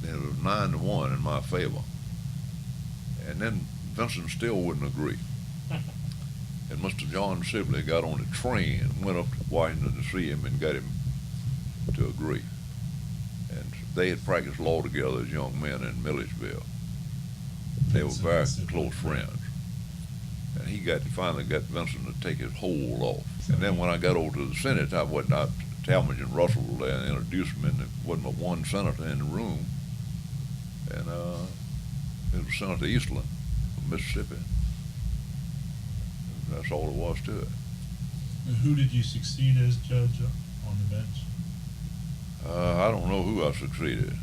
It was 9-1 in my favor. And then Vincent still wouldn't agree. And Mr. John Sibley got on a train and went up to Washington to see him and got him to agree. And they had practiced law together as young men in Milledgeville. They were very close friends. And he finally got Vincent to take his hold off. And then when I got over to the Senate, I went out. Talmadge and Russell were there and introduced me, and there wasn't but one senator in the room. And it was Senator Eastland from Mississippi. And that's all there was to it. And who did you succeed as judge on the bench? I don't know who I succeeded.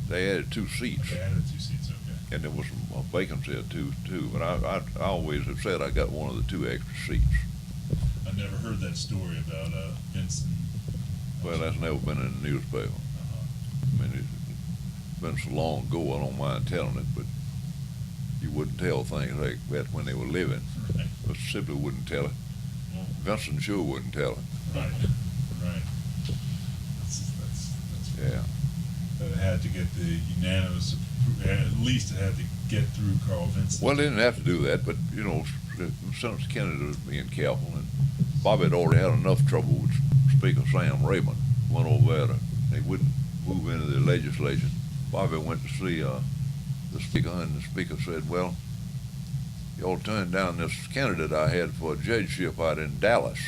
They added 2 seats. They added 2 seats, okay. And there was a vacancy of two, but I always have said I got one of the 2 extra seats. I never heard that story about Vincent. Well, that's never been in the newspaper. I mean, it's been so long ago, I don't mind telling it, but you wouldn't tell things like that when they were living. Right. Mississippi wouldn't tell it. Vincent sure wouldn't tell it. Right, right. That's Yeah. But it had to get the unanimous, at least it had to get through Carl Vinson. Well, they didn't have to do that, but, you know, Senator Kennedy was being careful, and Bobby had already had enough trouble with Speaker Sam Raymond. Went over there, they wouldn't move into the legislation. Bobby went to see the Speaker, and the Speaker said, well, y'all turned down this candidate I had for a judgeship out in Dallas.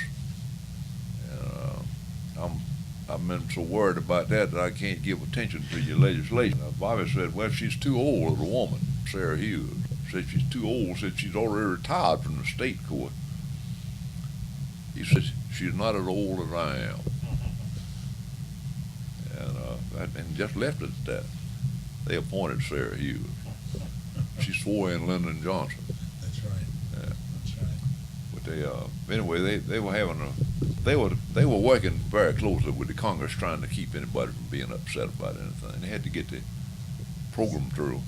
And I've been so worried about that I can't give attention to your legislation. Bobby said, well, she's too old as a woman, Sarah Hughes. Said she's too old, said she's already retired from the state court. He said, she's not as old as I am. And just left it at that. They appointed Sarah Hughes. She swore in Lyndon Johnson. That's right. Yeah. That's right. But anyway, they were working very closely with the Congress, trying to keep anybody from being upset about anything. They had to get the program through.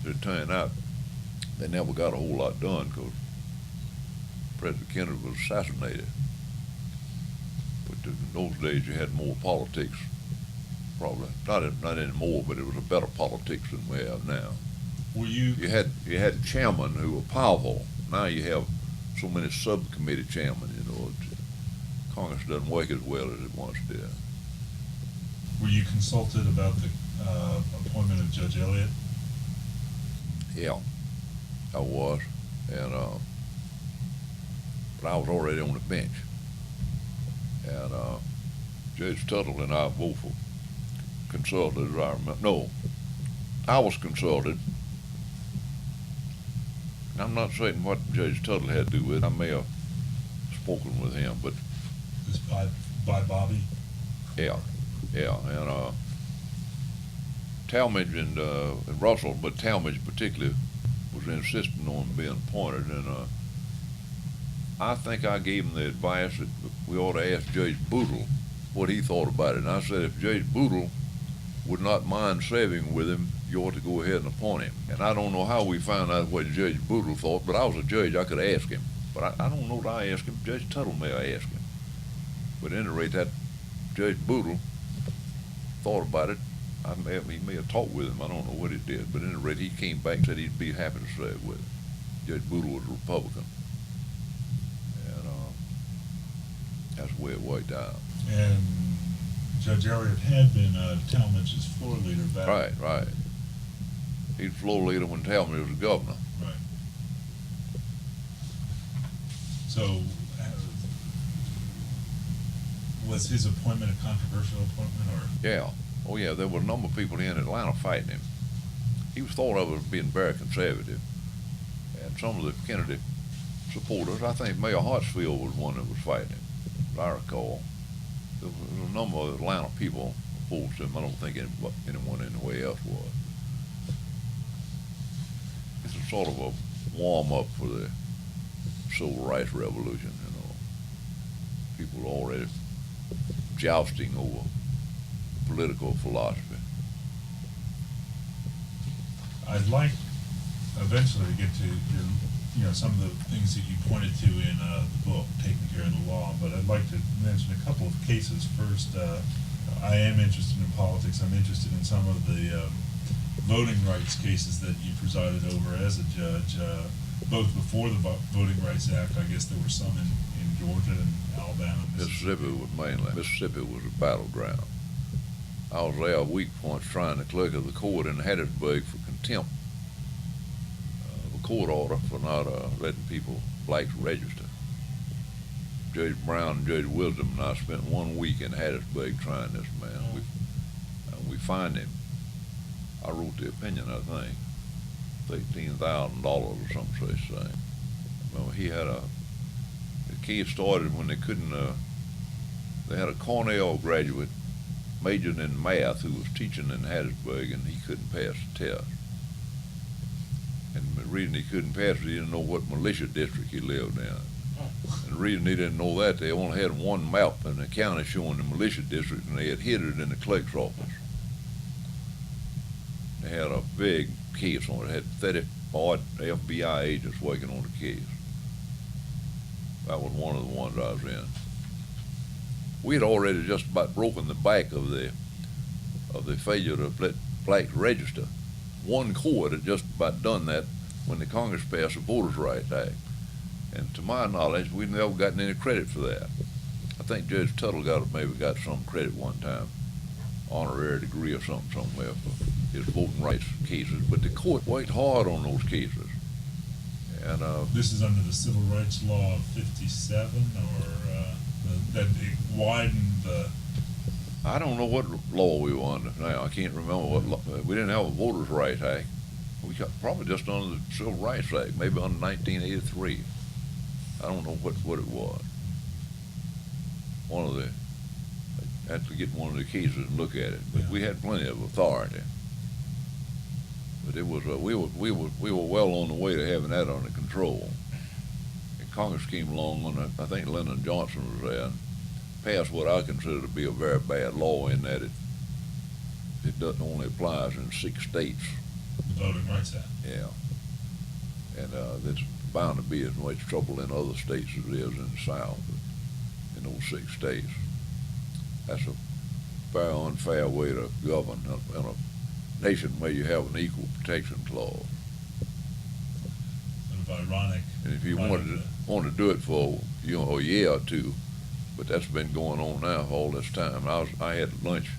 It turned out they never got a whole lot done because President Kennedy was assassinated. But in those days, you had more politics. Probably not anymore, but it was a better politics than we have now. Were you? You had chairmen who were powerful. Now you have so many subcommittee chairmen. You know, Congress doesn't work as well as it once did. Were you consulted about the appointment of Judge Elliott? Yeah, I was, and but I was already on the bench, and Judge Tuttle and I both were consulted, as I remember. No, I was consulted. I'm not certain what Judge Tuttle had to do with it. I may have spoken with him, but This by Bobby? yeah, and Talmadge and Russell, but Talmadge particularly was insisting on being appointed, and I think I gave him the advice that we ought to ask Judge Boodle what he thought about it. And I said, if Judge Boodle would not mind serving with him, you ought to go ahead and appoint him. And I don't know how we found out what Judge Boodle thought, but I was a judge, I could ask him. But I don't know that I asked him. Judge Tuttle may have asked him. But at any rate, that Judge Boodle thought about it, He may have talked with him. I don't know what he did, but at any rate, he came back and said he'd be happy to stay with him. Judge Boodle was a Republican, and that's the way it worked out. And Judge Elliott had been Talmadge's floor leader back. Right. He was floor leader when Talmadge was the governor. Right. So, was his appointment a controversial appointment, or? Yeah. Oh, yeah, there were a number of people in Atlanta fighting him. He was thought of as being very conservative. And some of the Kennedy supporters, I think Mayor Hartsfield was one that was fighting him, as I recall. There was a number of Atlanta people opposed to him. I don't think anyone anywhere else was. It's a sort of a warm-up for the Civil Rights Revolution, you know. People already jousting over political philosophy. I'd like eventually to get to some of the things that you pointed to in the book, Taking Care of the Law, but I'd like to mention a couple of cases first. I am interested in politics. I'm interested in some of the voting rights cases that you presided over as a judge, both before the Voting Rights Act. I guess there were some in Georgia and Alabama. Mississippi was mainland. Mississippi was a battleground. I was there a week once trying to clerk of the court in Hattiesburg for contempt of a court order for not letting blacks register. Judge Brown and Judge Wisdom and I spent 1 week in Hattiesburg trying this man. We fined him. I wrote the opinion, I think. $13,000 or some such thing. Well, the case started when they couldn't, they had a Cornell graduate majored in math who was teaching in Hattiesburg, and he couldn't pass the test. And the reason he couldn't pass it, he didn't know what militia district he lived in. And the reason he didn't know that, they only had one map in the county showing the militia district, and they had hid it in the clerk's office. They had a big case on it. It had 30 odd FBI agents working on the case. That was one of the ones I was in. We had already just about broken the back of the failure to let blacks register. One court had just about done that when the Congress passed the Voters' Rights Act. And to my knowledge, we've never gotten any credit for that. I think Judge Tuttle maybe got some credit one time, honorary degree or something somewhere for his voting rights cases. But the court worked hard on those cases. And this is under the Civil Rights Law of '57, or that it widened the. I don't know what law we were under now. I can't remember what law. We didn't have a Voters' Rights Act. We got probably just under the Civil Rights Act, maybe under 1983. I don't know what it was. I had to get one of the cases and look at it, but Yeah. we had plenty of authority. But it was we were well on the way to having that under control. And Congress came along when I think Lyndon Johnson was there and passed what I consider to be a very bad law, in that it doesn't only applies in 6 states. The Voting Rights Act. Yeah. And there's bound to be as much trouble in other states as it is in the South, in those 6 states. That's a very unfair way to govern in a nation where you have an equal protection clause. Sort of ironic. And if you wanted to do it for a year or two, but that's been going on now for all this time. I had lunch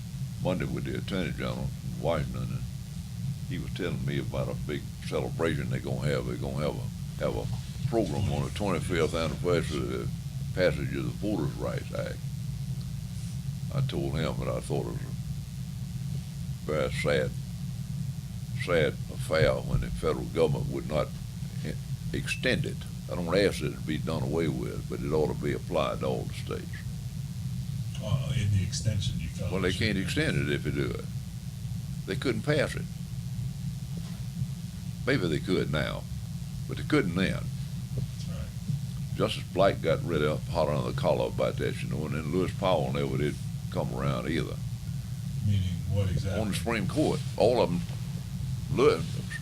Monday with the Attorney General in Washington, and he was telling me about a big celebration they're gonna have. They're gonna have a program on the 25th anniversary of the passage of the Voters' Rights Act. I told him that I thought it was a very sad affair when the federal government would not extend it. I don't ask that it be done away with, but it ought to be applied to all the states. In the extension, you felt. Well, they can't extend it if they do it. They couldn't pass it. Maybe they could now, but they couldn't then. That's right. Justice Black got really hot under the collar about that, and then Lewis Powell never did come around either. Meaning what exactly? On the Supreme Court, all of them,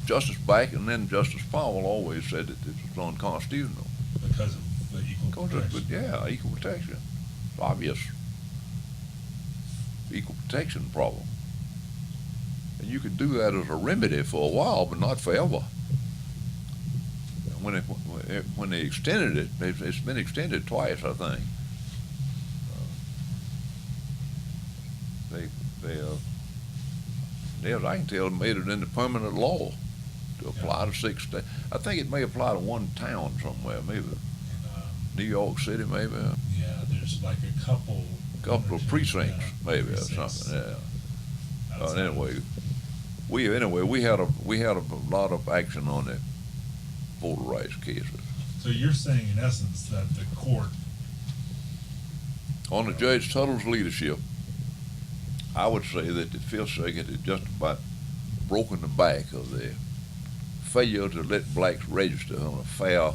Justice Black and then Justice Powell always said that it was unconstitutional. Because of the equal protection. Yeah, equal protection. It's obvious equal protection problem. And you could do that as a remedy for a while, but not forever. When they extended it, it's been extended twice, I think. I can tell, made it into permanent law to apply to 6 states. I think it may apply to one town somewhere, maybe In, New York City, maybe. yeah, there's like a couple Of precincts, yeah, maybe, or precincts something. Yeah. outside. Anyway, we had a lot of action on the voter rights cases. So you're saying in essence that the court, Under Judge Tuttle's leadership, I would say that the Fifth Circuit had just about broken the back of the failure to let blacks register on a fair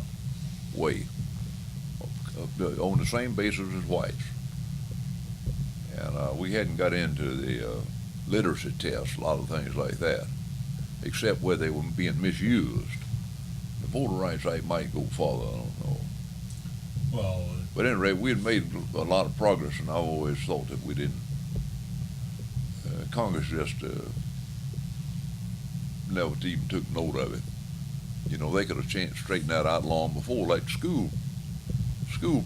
way, on the same basis as whites. And we hadn't got into the literacy tests, a lot of things like that, except where they were being misused. The Voter Rights Act might go farther, I don't know. well, But at any rate, we had made a lot of progress, and I've always thought that we didn't. Congress just never even took note of it. You know, they could have straightened that out long before, like school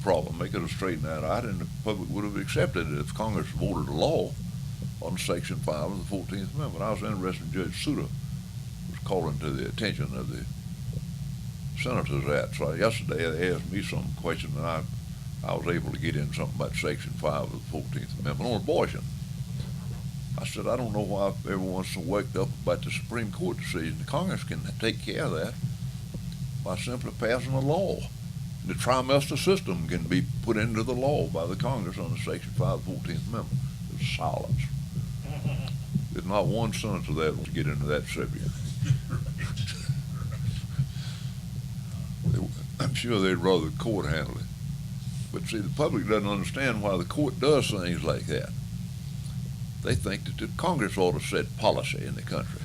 problem. They could have straightened that out, and the public would have accepted it if Congress voted a law on Section 5 of the 14th Amendment. I was interested in Judge Souter was calling to the attention of the senators that. So yesterday they asked me some question, and I was able to get in something about Section 5 of the 14th Amendment on abortion. I said, I don't know why everyone's so worked up about the Supreme Court decision. The Congress can take care of that by simply passing a law. The trimester system can be put into the law by the Congress under Section 5 of the 14th Amendment. There's silence. There's not one senator that wants to get into that subject. I'm sure they'd rather the court handle it. But see, the public doesn't understand why the court does things like that. They think that the Congress ought to set policy in the country,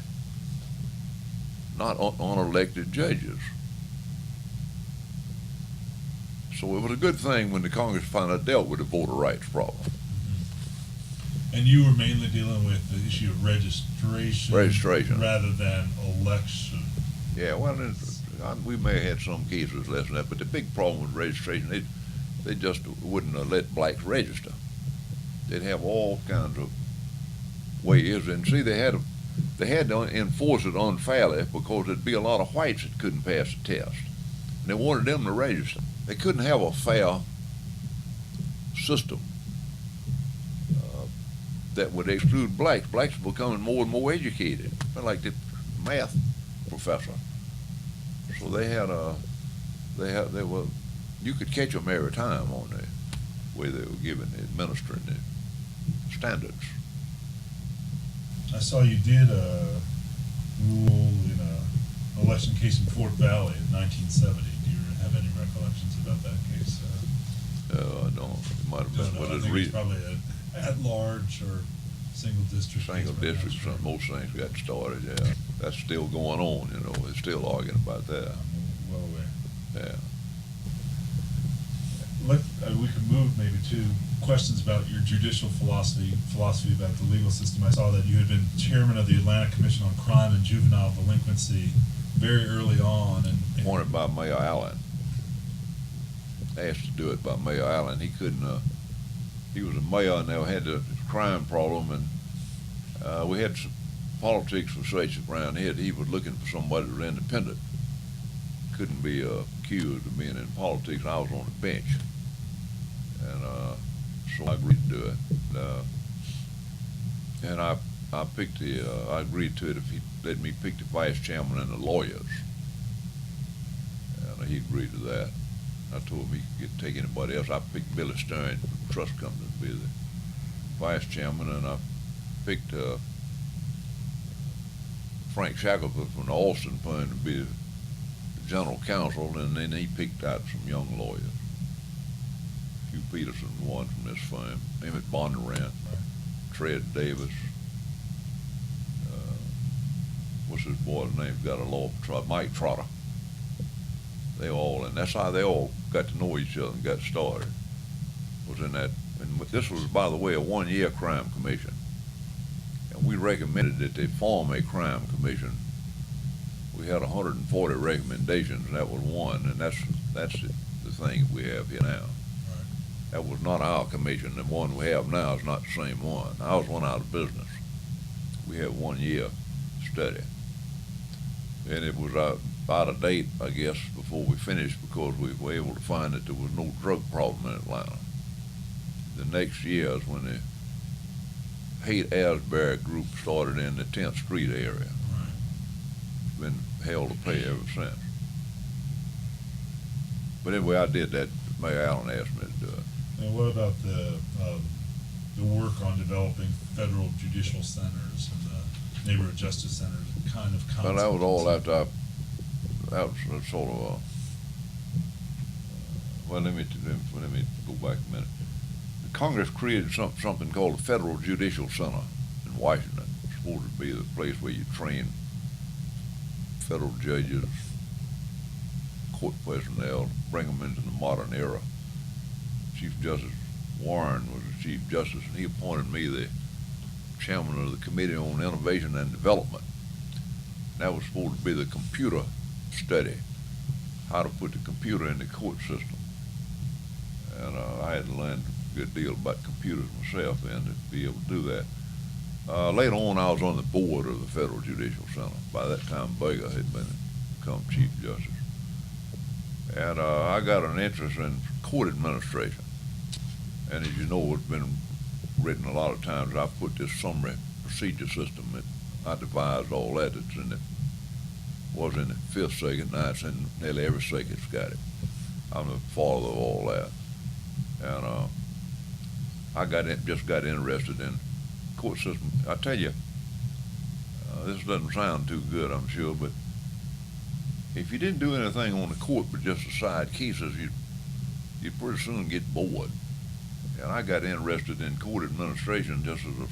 not unelected judges. So it was a good thing when the Congress finally dealt with the voter rights problem. and you were mainly dealing with the issue of registration rather than election. Yeah, well, we may have had some cases less than that, but the big problem with registration, they just wouldn't let blacks register. They'd have all kinds of ways, and see, they had to enforce it unfairly because there'd be a lot of whites that couldn't pass the test, and they wanted them to register. They couldn't have a fair system that would exclude blacks. Blacks were becoming more and more educated, like the math professor. So you could catch them every time on the way they were administering the standards. I saw you did a rule in an election case in Fort Valley in 1970. Do you have any recollections about that case? I don't. It might have been. I think it's probably an at-large or single district. Single district. Most things got started. Yeah, that's still going on. You know, they're still arguing about that. I'm well aware. Yeah. We could move maybe to questions about your judicial philosophy about the legal system. I saw that you had been chairman of the Atlanta Commission on Crime and Juvenile Delinquency very early on. And Appointed by Mayor Allen. Asked to do it by Mayor Allen. He couldn't. He was a mayor and they had a crime problem, and we had some politics was such around here. He was looking for somebody that was independent. Couldn't be accused of being in politics. I was on the bench, and so I agreed to do it. And I picked I agreed to it if he let me pick the vice chairman and the lawyers. And he agreed to that. I told him he could take anybody else. I picked Billy Stern from the trust company to be the vice chairman, and I picked Frank Shackelford from the Austin firm to be the general counsel, and then he picked out some young lawyers. Hugh Peterson, one from this firm, Emmett Bondurant, Fred Davis, what's his boy's name, got a law, Mike Trotter. They all, and that's how they all got to know each other and got started. Was in that, and this was, by the way, a one-year crime commission. we recommended that they form a crime commission. We had 140 recommendations, and that was one, and that's the thing we have here now. Right. That was not our commission. The one we have now is not the same one. Ours went out of business. We had 1 year study, and it was out of date, I guess, before we finished because we were able to find that there was no drug problem in Atlanta. The next year is when the Haight-Ashbury group started in the 10th Street area. Right. It's been hell to pay ever since. But anyway, I did that. Mayor Allen asked me to do it. And what about the work on developing federal judicial centers and the neighborhood justice centers, kind of concept? Well, that was all after that was sort of well, let me go back a minute. Congress created something called the Federal Judicial Center in Washington. It's supposed to be the place where you train federal judges, court personnel, bring them into the modern era. Chief Justice Warren was the Chief Justice, and he appointed me the chairman of the Committee on Innovation and Development. That was supposed to be the computer study, how to put the computer in the court system. And I had to learn a good deal about computers myself then to be able to do that. Later on, I was on the board of the Federal Judicial Center. By that time, Berger had become Chief Justice. And I got an interest in court administration. And as you know, it's been written a lot of times. I put this summary procedure system that I devised all that. It's in the, was in the 5th circuit, now it's in nearly every circuit's got it. I'm the father of all that. And I just got interested in court system. I tell you, this doesn't sound too good, I'm sure, but if you didn't do anything on the court but just decide cases, you'd pretty soon get bored. And I got interested in court administration just as a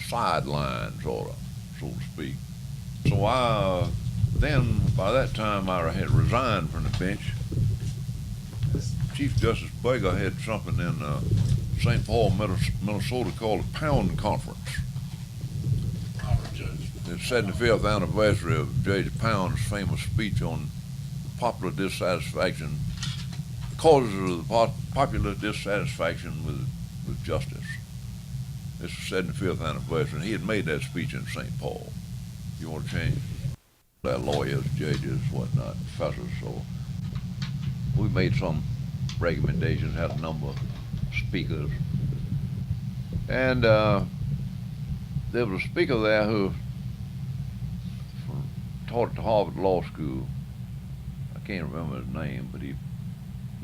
sideline, sort of, so to speak. So then, by that time, I had resigned from the bench. Chief Justice Berger had something in St. Paul, Minnesota called the Pound Conference. The 75th anniversary of Judge Pound's famous speech on popular dissatisfaction, the causes of the popular dissatisfaction with justice. This is the 75th anniversary, and he had made that speech in St. Paul. You want to change? That lawyers, judges, whatnot, professors, so we made some recommendations, had a number of speakers. And there was a speaker there who taught at the Harvard Law School. I can't remember his name, but he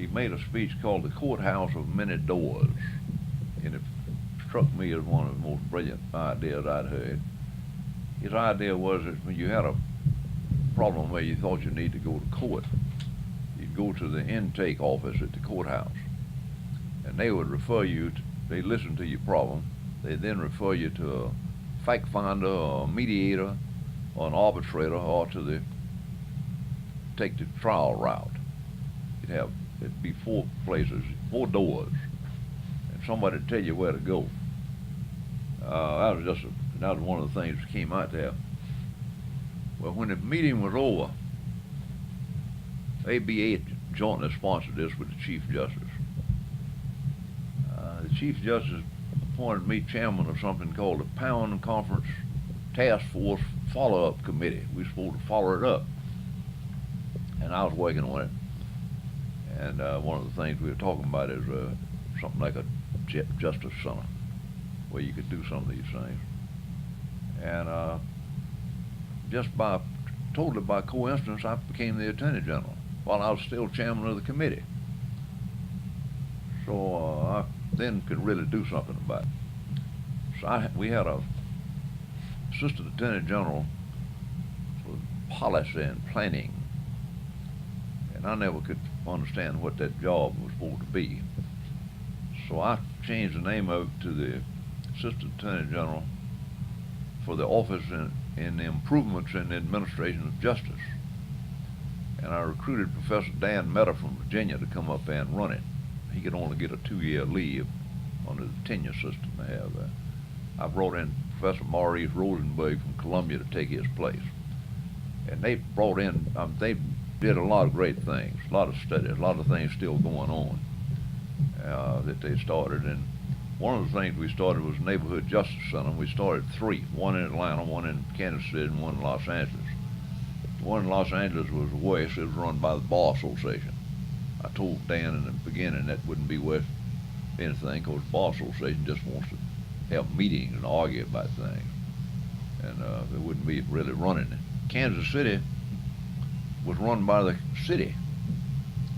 made a speech called The Courthouse of Many Doors. And it struck me as one of the most brilliant ideas I'd heard. His idea was that when you had a problem where you thought you needed to go to court, you'd go to the intake office at the courthouse, and they would refer you to, they listen to your problem, they then refer you to a fact finder or a mediator or an arbitrator, or to take the trial route. It'd be 4 places, 4 doors, and somebody would tell you where to go. That was one of the things that came out there. Well, when the meeting was over, ABA jointly sponsored this with the Chief Justice. The Chief Justice appointed me chairman of something called the Pound Conference Task Force Follow-Up Committee. We were supposed to follow it up, and I was working on it. And one of the things we were talking about is something like a justice center, where you could do some of these things. And totally by coincidence, I became the Attorney General while I was still chairman of the committee. So I then could really do something about it. So we had a Assistant Attorney General for policy and planning, and I never could understand what that job was supposed to be. So I changed the name of it to the Assistant Attorney General for the Office in Improvements in the Administration of Justice. And I recruited Professor Dan Mehta from Virginia to come up there and run it. He could only get a 2-year leave under the tenure system they have there. I brought in Professor Maurice Rosenberg from Columbia to take his place. And they brought in, they did a lot of great things, a lot of studies, a lot of things still going on that they started. And one of the things we started was Neighborhood Justice Center. We started 3, one in Atlanta, one in Kansas City, and one in Los Angeles. The one in Los Angeles was west. It was run by the Bar Association. I told Dan in the beginning that wouldn't be worth anything because the Bar Association just wants to have meetings and argue about things. And it wouldn't be really running it. Kansas City was run by the city,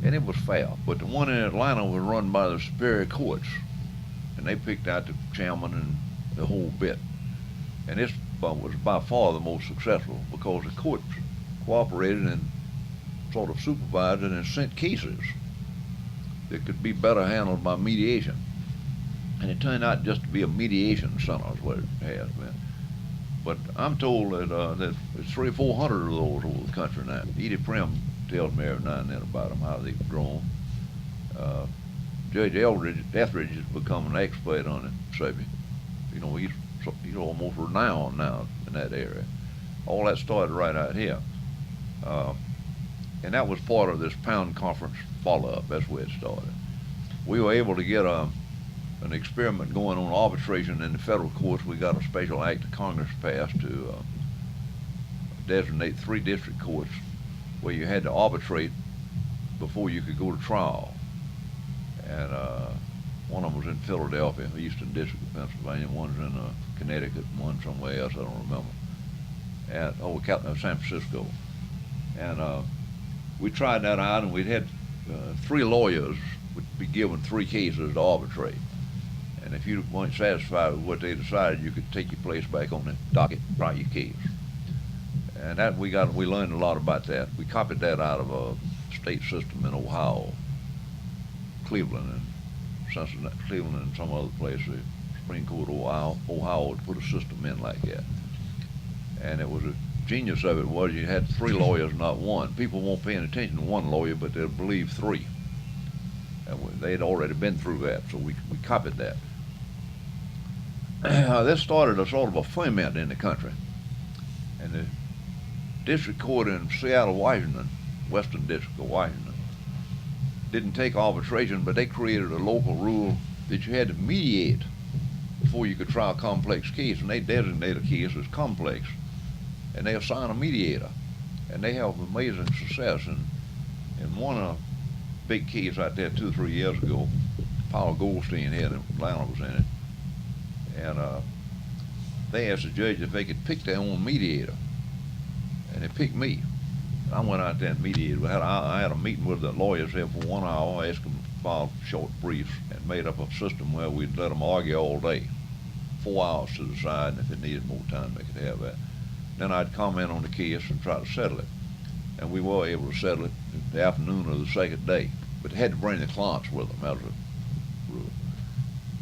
and it was fair. But the one in Atlanta was run by the Superior Courts, and they picked out the chairman and the whole bit. And this was by far the most successful because the courts cooperated and sort of supervised it and sent cases that could be better handled by mediation. And it turned out just to be a mediation center is what it has been. But I'm told that there's 300 or 400 of those over the country now. Edie Prim tells me every now and then about them, how they've grown. Judge Etheridge has become an expert on it, subject. You know, he's almost renowned now in that area. All that started right out here. And that was part of this Pound Conference follow-up. That's where it started. We were able to get an experiment going on arbitration in the federal courts. We got a special act that Congress passed to designate 3 district courts where you had to arbitrate before you could go to trial. And one of them was in Philadelphia, Eastern District of Pennsylvania. One's in Connecticut, one somewhere else, I don't remember. And San Francisco. And we tried that out, and we'd had 3 lawyers would be given 3 cases to arbitrate. And if you weren't satisfied with what they decided, you could take your place back on the docket, try your case. And that we learned a lot about that. We copied that out of a state system in Ohio, Cleveland and Cincinnati, Cleveland and some other place. The Supreme Court of Ohio would put a system in like that. And it was a genius of it was you had 3 lawyers, not 1. People won't pay any attention to 1 lawyer, but they'll believe 3. And they'd already been through that, so we copied that. This started a sort of a ferment in the country. And the district court in Seattle, Washington, Western District of Washington, didn't take arbitration, but they created a local rule that you had to mediate before you could try a complex case, and they designate a case as complex, and they assign a mediator, and they have amazing success. And in one big case out there 2 or 3 years ago, Paul Goldstein here in Atlanta was in it, and they asked the judge if they could pick their own mediator, and they picked me. And I went out there and mediated. I had a meeting with the lawyers there for 1 hour, asked them to file short briefs, and made up a system where we'd let them argue all day, 4 hours to decide, and if it needed more time, they could have that. Then I'd comment on the case and try to settle it. And we were able to settle it in the afternoon of the second day. But they had to bring the clients with them, as a rule.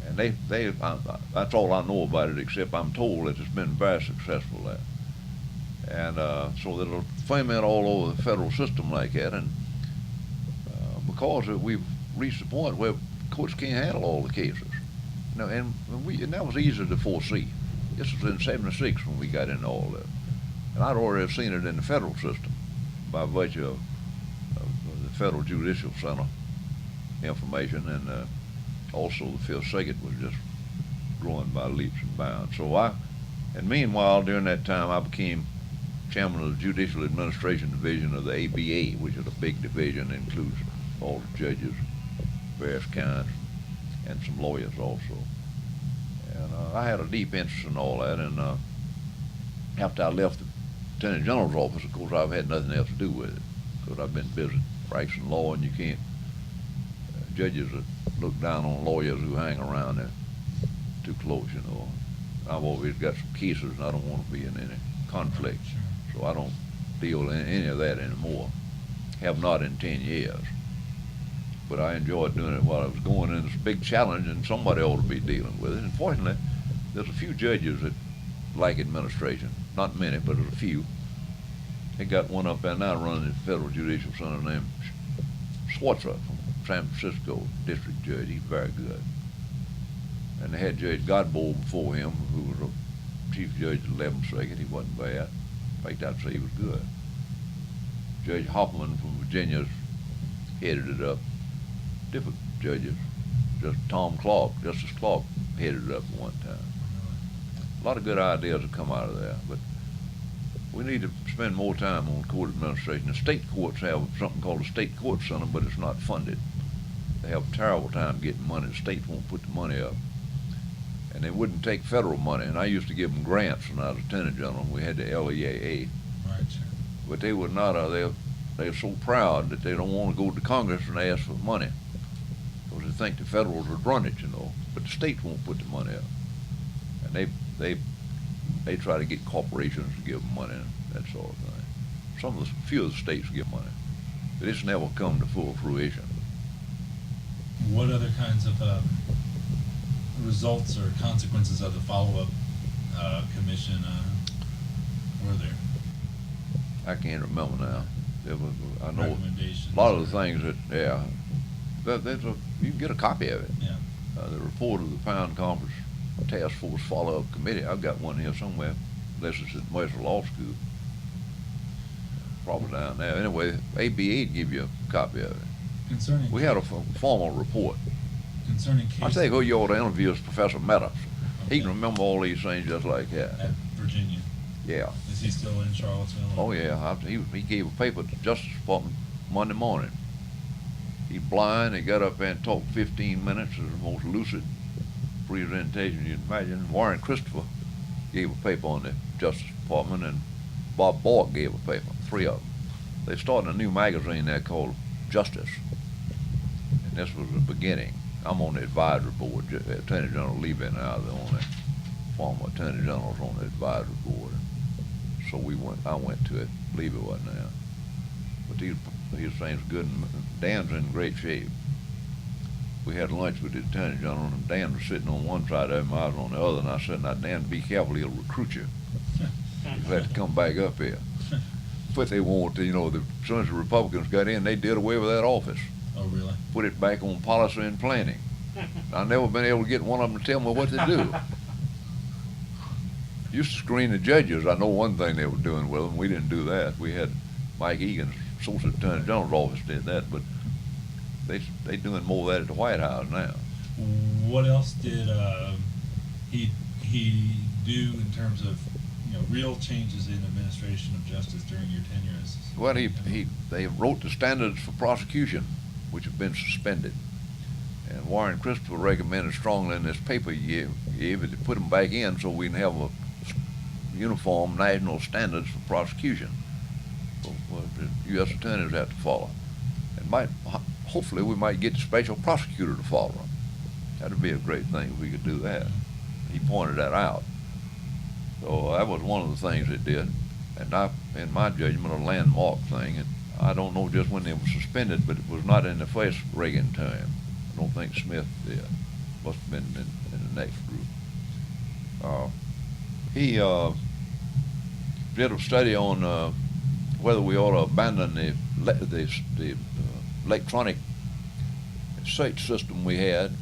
And that's all I know about it, except I'm told that it's been very successful there. And so there's a ferment all over the federal system like that. And because we've reached the point where courts can't handle all the cases. You know, and that was easy to foresee. This was in '76 when we got into all that. And I'd already seen it in the federal system by virtue of the Federal Judicial Center information, and also the Fifth Circuit was just growing by leaps and bounds. And meanwhile, during that time, I became chairman of the Judicial Administration Division of the ABA, which is a big division, includes all the judges, various kinds, and some lawyers also. And I had a deep interest in all that, and after I left the Attorney General's office, of course, I've had nothing else to do with it, because I've been busy practicing law, and you can't, judges that look down on lawyers who hang around there too close, you know. I've always got some cases, and I don't want to be in any conflict, so I don't deal in any of that anymore. Have not in 10 years. But I enjoyed doing it while I was going, and it's a big challenge, and somebody ought to be dealing with it. And fortunately, there's a few judges that like administration. Not many, but there's a few. They got one up there now running the Federal Judicial Center named Schwartzer from San Francisco, district judge. He's very good. And they had Judge Godbold before him, who was a Chief Judge of the 11th Circuit. He wasn't bad. In fact, I'd say he was good. Judge Hoffman from Virginia's headed it up. Different judges. Just Tom Clark, Justice Clark, headed it up at one time. A lot of good ideas have come out of there, but we need to spend more time on court administration. The state courts have something called a state court center, but it's not funded. They have a terrible time getting money. The states won't put the money up. And they wouldn't take federal money. And I used to give them grants when I was Attorney General. We had the LEAA. Right, sure. But they would not, they're so proud that they don't want to go to Congress and ask for money. Because they think the federals would run it, you know. But the states won't put the money up. And they try to get corporations to give them money and that sort of thing. Few of the states give money. But it's never come to full fruition. What other kinds of results or consequences of the follow-up commission were there? I can't remember now. I know Recommendations. a lot of the things you can get a copy of it. Yeah. The report of the Pound Conference Task Force Follow-Up Committee. I've got one here somewhere, unless it's at Mercer Law School. Probably down there. Anyway, ABA'd give you a copy of it. Concerning We had a formal report. concerning cases I think who you ought to interview is Professor Meadows. He can Okay. remember all these things just like that. at Virginia. Yeah. Is he still in Charlottesville? Oh yeah. He gave a paper to the Justice Department Monday morning. He's blind. He got up there and talked 15 minutes. It was the most lucid presentation you'd imagine. Warren Christopher gave a paper on the Justice Department, and Bob Bork gave a paper. 3 of them. They started a new magazine there called Justice, and this was the beginning. I'm on the advisory board. Attorney General Levy and I are the only former Attorney Generals on the advisory board. So I went to it. Levy wasn't there. But these things are good, and Dan's in great shape. We had lunch with the Attorney General, and Dan was sitting on one side of him, I was on the other, and I said, "Now, Dan, be careful, he'll recruit you. You'll have to come back up here." But they won't, as soon as the Republicans got in, they did away with that office. Oh, really? Put it back on policy and planning. I've never been able to get one of them to tell me what to do. Used to screen the judges. I know one thing they were doing with them. We didn't do that. We had Mike Egan's Associate Attorney General's office did that, but they doing more of that at the White House now. What else did he do in terms of real changes in administration of justice during your tenure as? Well, they wrote the standards for prosecution, which have been suspended. And Warren Christopher recommended strongly in this paper he gave to put them back in so we can have a uniform national standards for prosecution. The U.S. attorneys have to follow. And hopefully we might get the special prosecutor to follow them. That'd be a great thing if we could do that. He pointed that out. So that was one of the things it did. And in my judgment, a landmark thing. And I don't know just when they were suspended, but it was not in the first Reagan term. I don't think Smith did. Must have been in the next group. He did a study on whether we ought to abandon the electronic search system we had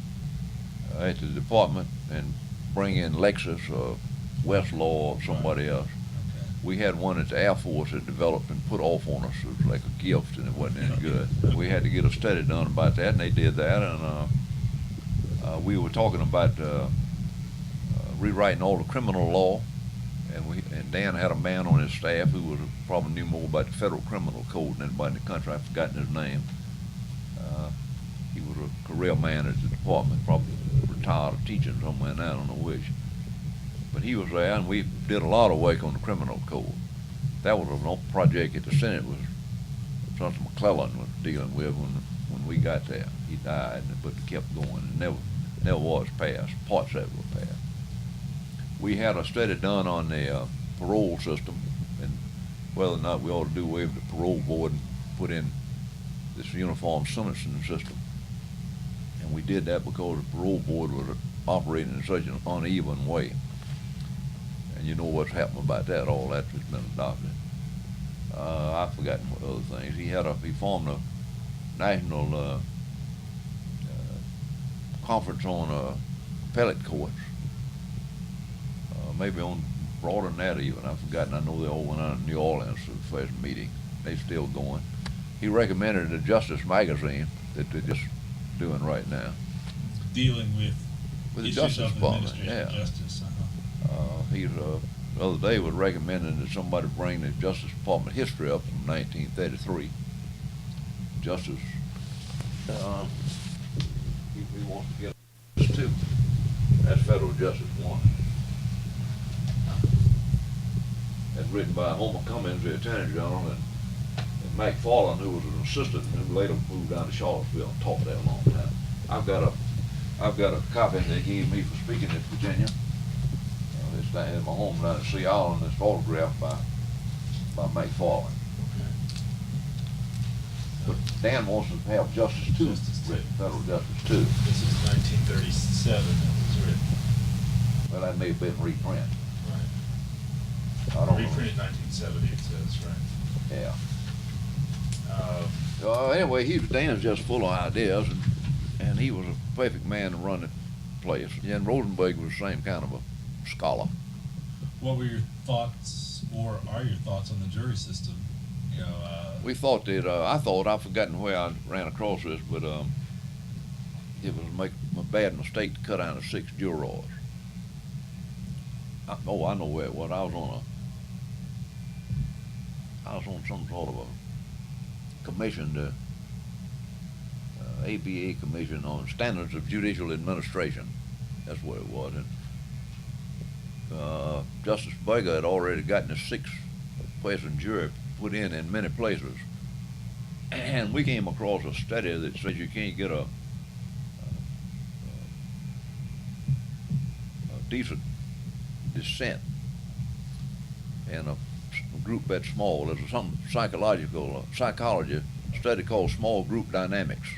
at the department and bring in Lexus or Westlaw or somebody else. Okay. We had one that the Air Force had developed and put off on us. It was like a gift, and it wasn't any good. We had to get a study done about that, and they did that. And we were talking about rewriting all the criminal law, and Dan had a man on his staff who probably knew more about the federal criminal code than anybody in the country. I've forgotten his name. He was a career man at the department, probably retired or teaching somewhere now, I don't know which. But he was there, and we did a lot of work on the criminal code. That was a project at the Senate was Senator McClellan was dealing with when we got there. He died, but it kept going. It never was passed. Parts of it were passed. We had a study done on the parole system and whether or not we ought to do away with the parole board and put in this uniform sentencing system. And we did that because the parole board was operating in such an uneven way. And you know what's happened about that, all that's been adopted. I've forgotten what other things. He formed a national conference on appellate courts, maybe on broader than that even. I've forgotten. I know they all went out to New Orleans for the first meeting. They're still going. He recommended the Justice magazine that they're just doing right now. Dealing with With the issues Justice of Department, administrative yeah. justice. He's the other day was recommending that somebody bring the Justice Department history up from 1933. Justice, he wants to get Justice 2. That's Federal Justice 1. That's written by Homer Cummings, the Attorney General, and McFarland, who was an assistant and who later moved down to Charlottesville and taught there a long time. I've got a copy they gave me for speaking at Virginia. It's down in my home down at Sea Island. It's autographed by McFarland. But Dan wants to have Justice 2 written, Federal Justice 2. This is 1937 that was written. Well, that may have been reprint. Right. I don't know. Reprinted 1970, it says, right? Yeah. Um, Anyway, Dan's just full of ideas, and he was a perfect man to run the place. And Rosenberg was the same kind of a scholar. What were your thoughts, or are your thoughts on the jury system? You know, We thought that, I've forgotten where I ran across this, but it was a bad mistake to cut down to 6 jurors. I know where it was. I was on some sort of a commission, the ABA Commission on Standards of Judicial Administration. That's what it was. And Justice Berger had already gotten a 6-person jury put in many places. And we came across a study that says you can't get a decent dissent in a group that small. There's some psychology study called small group dynamics.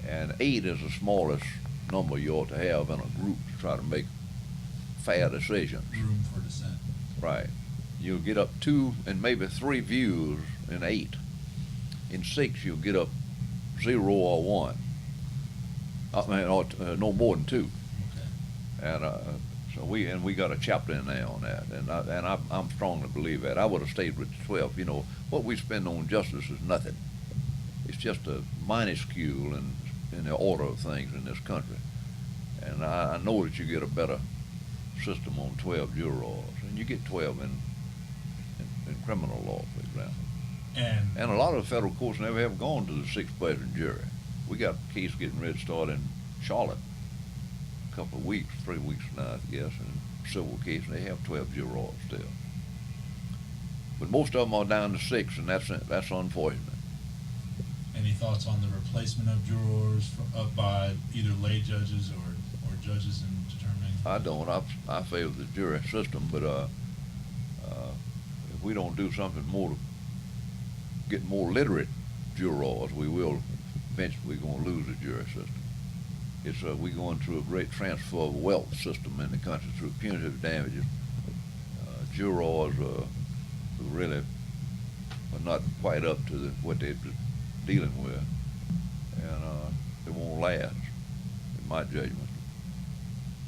And 8 is the smallest number you ought to have in a group to try to make fair decisions. room for dissent. Right. You'll get up 2 and maybe 3 views in 8. In 6, you'll get up 0 or 1. No more than 2. Okay. And so we got a chapter in there on that, and I'm strong to believe that. I would have stayed with 12. You know, what we spend on justice is nothing. It's just a minuscule in the order of things in this country. And I know that you get a better system on 12 jurors, and you get 12 in criminal law, for example. And a lot of the federal courts never have gone to the 6-person jury. We got a case getting ready to start in Charlotte a couple of weeks, 3 weeks now, I guess, in a civil case, and they have 12 jurors still. But most of them are down to 6, and that's unfortunate. Any thoughts on the replacement of jurors by either lay judges or judges in determining? I don't. I favor the jury system, but if we don't do something more to get more literate jurors, we will eventually going to lose the jury system. We're going through a great transfer of wealth system in the country through punitive damages. Jurors who really are not quite up to what they're dealing with, and it won't last, in my judgment.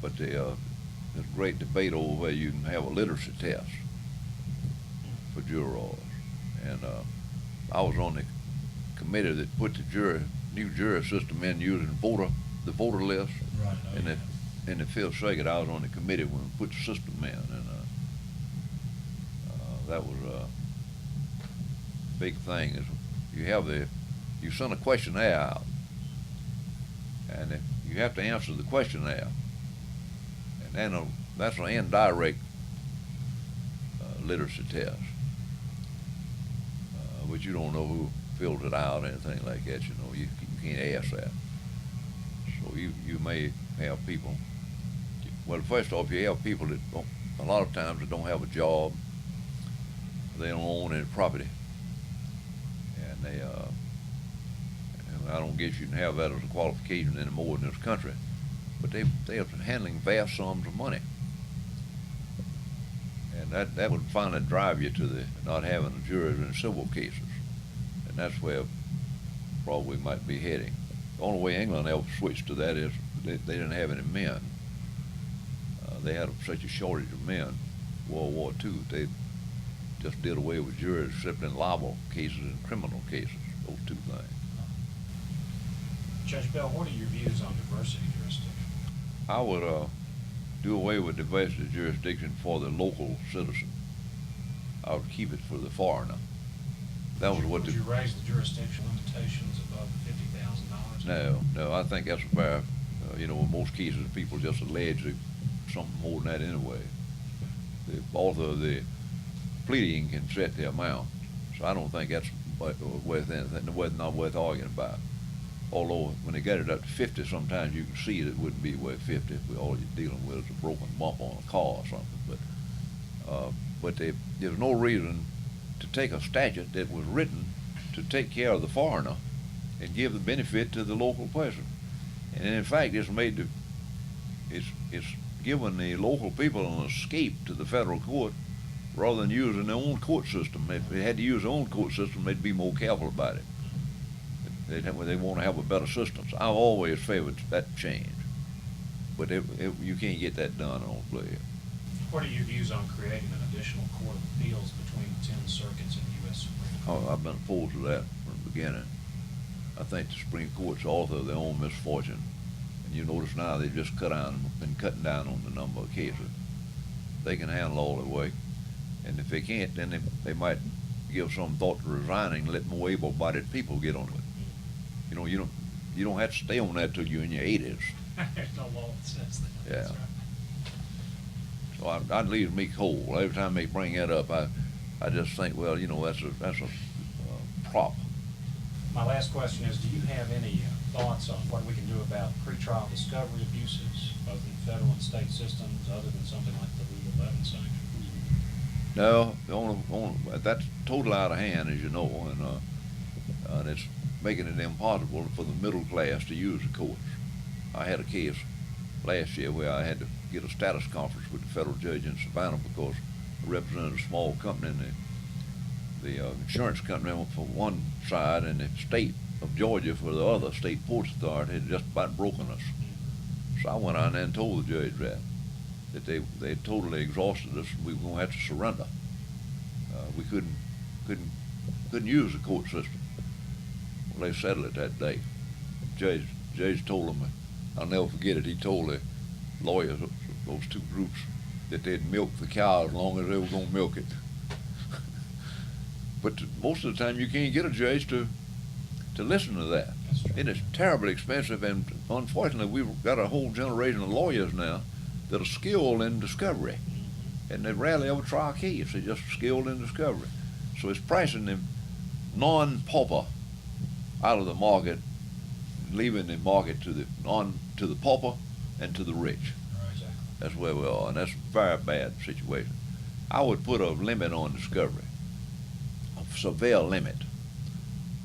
But there's a great debate over whether you can have a literacy test for jurors, and I was on the committee that put the new jury system in using the voter list. Right. In the 5th Circuit, I was on the committee when we put the system in, and that was a big thing. Is you send a questionnaire out, and you have to answer the questionnaire, and then that's an indirect literacy test, but you don't know who filled it out or anything like that. You know, you can't ask that. So you may have people. Well, first off, you have people that a lot of times that don't have a job. They don't own any property, and I don't guess you can have that as a qualification anymore in this country. But they are handling vast sums of money, and that would finally drive you to the not having a jury in civil cases, and that's where probably might be heading. The only way England ever switched to that is they didn't have any men. They had such a shortage of men World War II, they just did away with juries except in libel cases and criminal cases, those two things. Judge Bell, what are your views on diversity jurisdiction? I would do away with diversity jurisdiction for the local citizen. I would keep it for the foreigner. That was what Would you raise the jurisdiction limitations above $50,000? No, I think that's fair. In most cases, people just allege something more than that anyway. The author of the pleading can set the amount, so I don't think that's worth anything, not worth arguing about. Although when they get it up to 50, sometimes you can see it wouldn't be worth 50 if all you're dealing with is a broken bump on a car or something. But there's no reason to take a statute that was written to take care of the foreigner and give the benefit to the local person. And in fact, it's given the local people an escape to the federal court rather than using their own court system. If they had to use their own court system, they'd be more careful about it. They want to have a better system. So I've always favored that change. But you can't get that done, I don't believe. What are your views on creating an additional court of appeals between 10 circuits and the U.S. Supreme Court? I've been opposed to that from the beginning. I think the Supreme Court's author of their own misfortune. And you notice now they've just been cutting down on the number of cases. They can handle all their work. And if they can't, then they might give some thought to resigning and let more able-bodied people get on it. You don't have to stay on that till you're in your 80s. There's no law that says that. Yeah. That's right. So that leaves me cold. Every time they bring that up, I just think, well, that's a prop. My last question is, do you have any thoughts on what we can do about pretrial discovery abuses, both in federal and state systems, other than something like the Rule 11 sanctions? No, that's totally out of hand, as you know, and it's making it impossible for the middle class to use the courts. I had a case last year where I had to get a status conference with the federal judge in Savannah because I represented a small company, and the insurance company for one side and the state of Georgia for the other, State Ports Authority, had just about broken us. So I went on there and told the judge that they totally exhausted us, and we were going to have to surrender. We couldn't use the court system. Well, they settled it that day. Judge told them, I'll never forget it, he told the lawyers, those two groups, that they'd milk the cow as long as they were going to milk it. But most of the time you can't get a judge to listen to that. That's true. And it's terribly expensive, and unfortunately we've got a whole generation of lawyers now that are skilled in discovery. And they rarely ever try a case, they're just skilled in discovery. So it's pricing them non-pauper out of the market, leaving the market to the pauper and to the rich. Right, exactly. That's where we are, and that's a very bad situation. I would put a limit on discovery, a severe limit.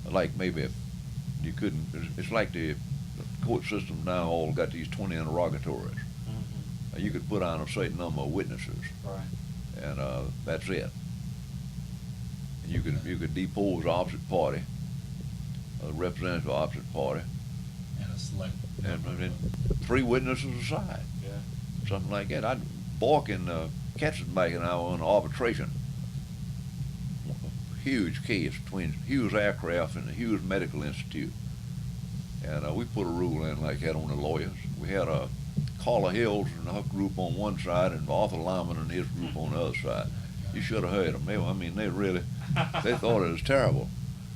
Like maybe if you couldn't, it's like the court system now all got these 20 interrogatories. Mm-hmm. You could put on a certain number of witnesses, Right. and that's it. You could depose the opposite party, a representative of the opposite party, And a select. and then 3 witnesses aside, Yeah. something like that. Bork and Katzenbach and I were on arbitration. A huge case between Hughes Aircraft and the Hughes Medical Institute. And we put a rule in like that on the lawyers. We had Carla Hills and her group on one side and Arthur Lyman and his group on the other side. You should have heard them. They thought it was terrible.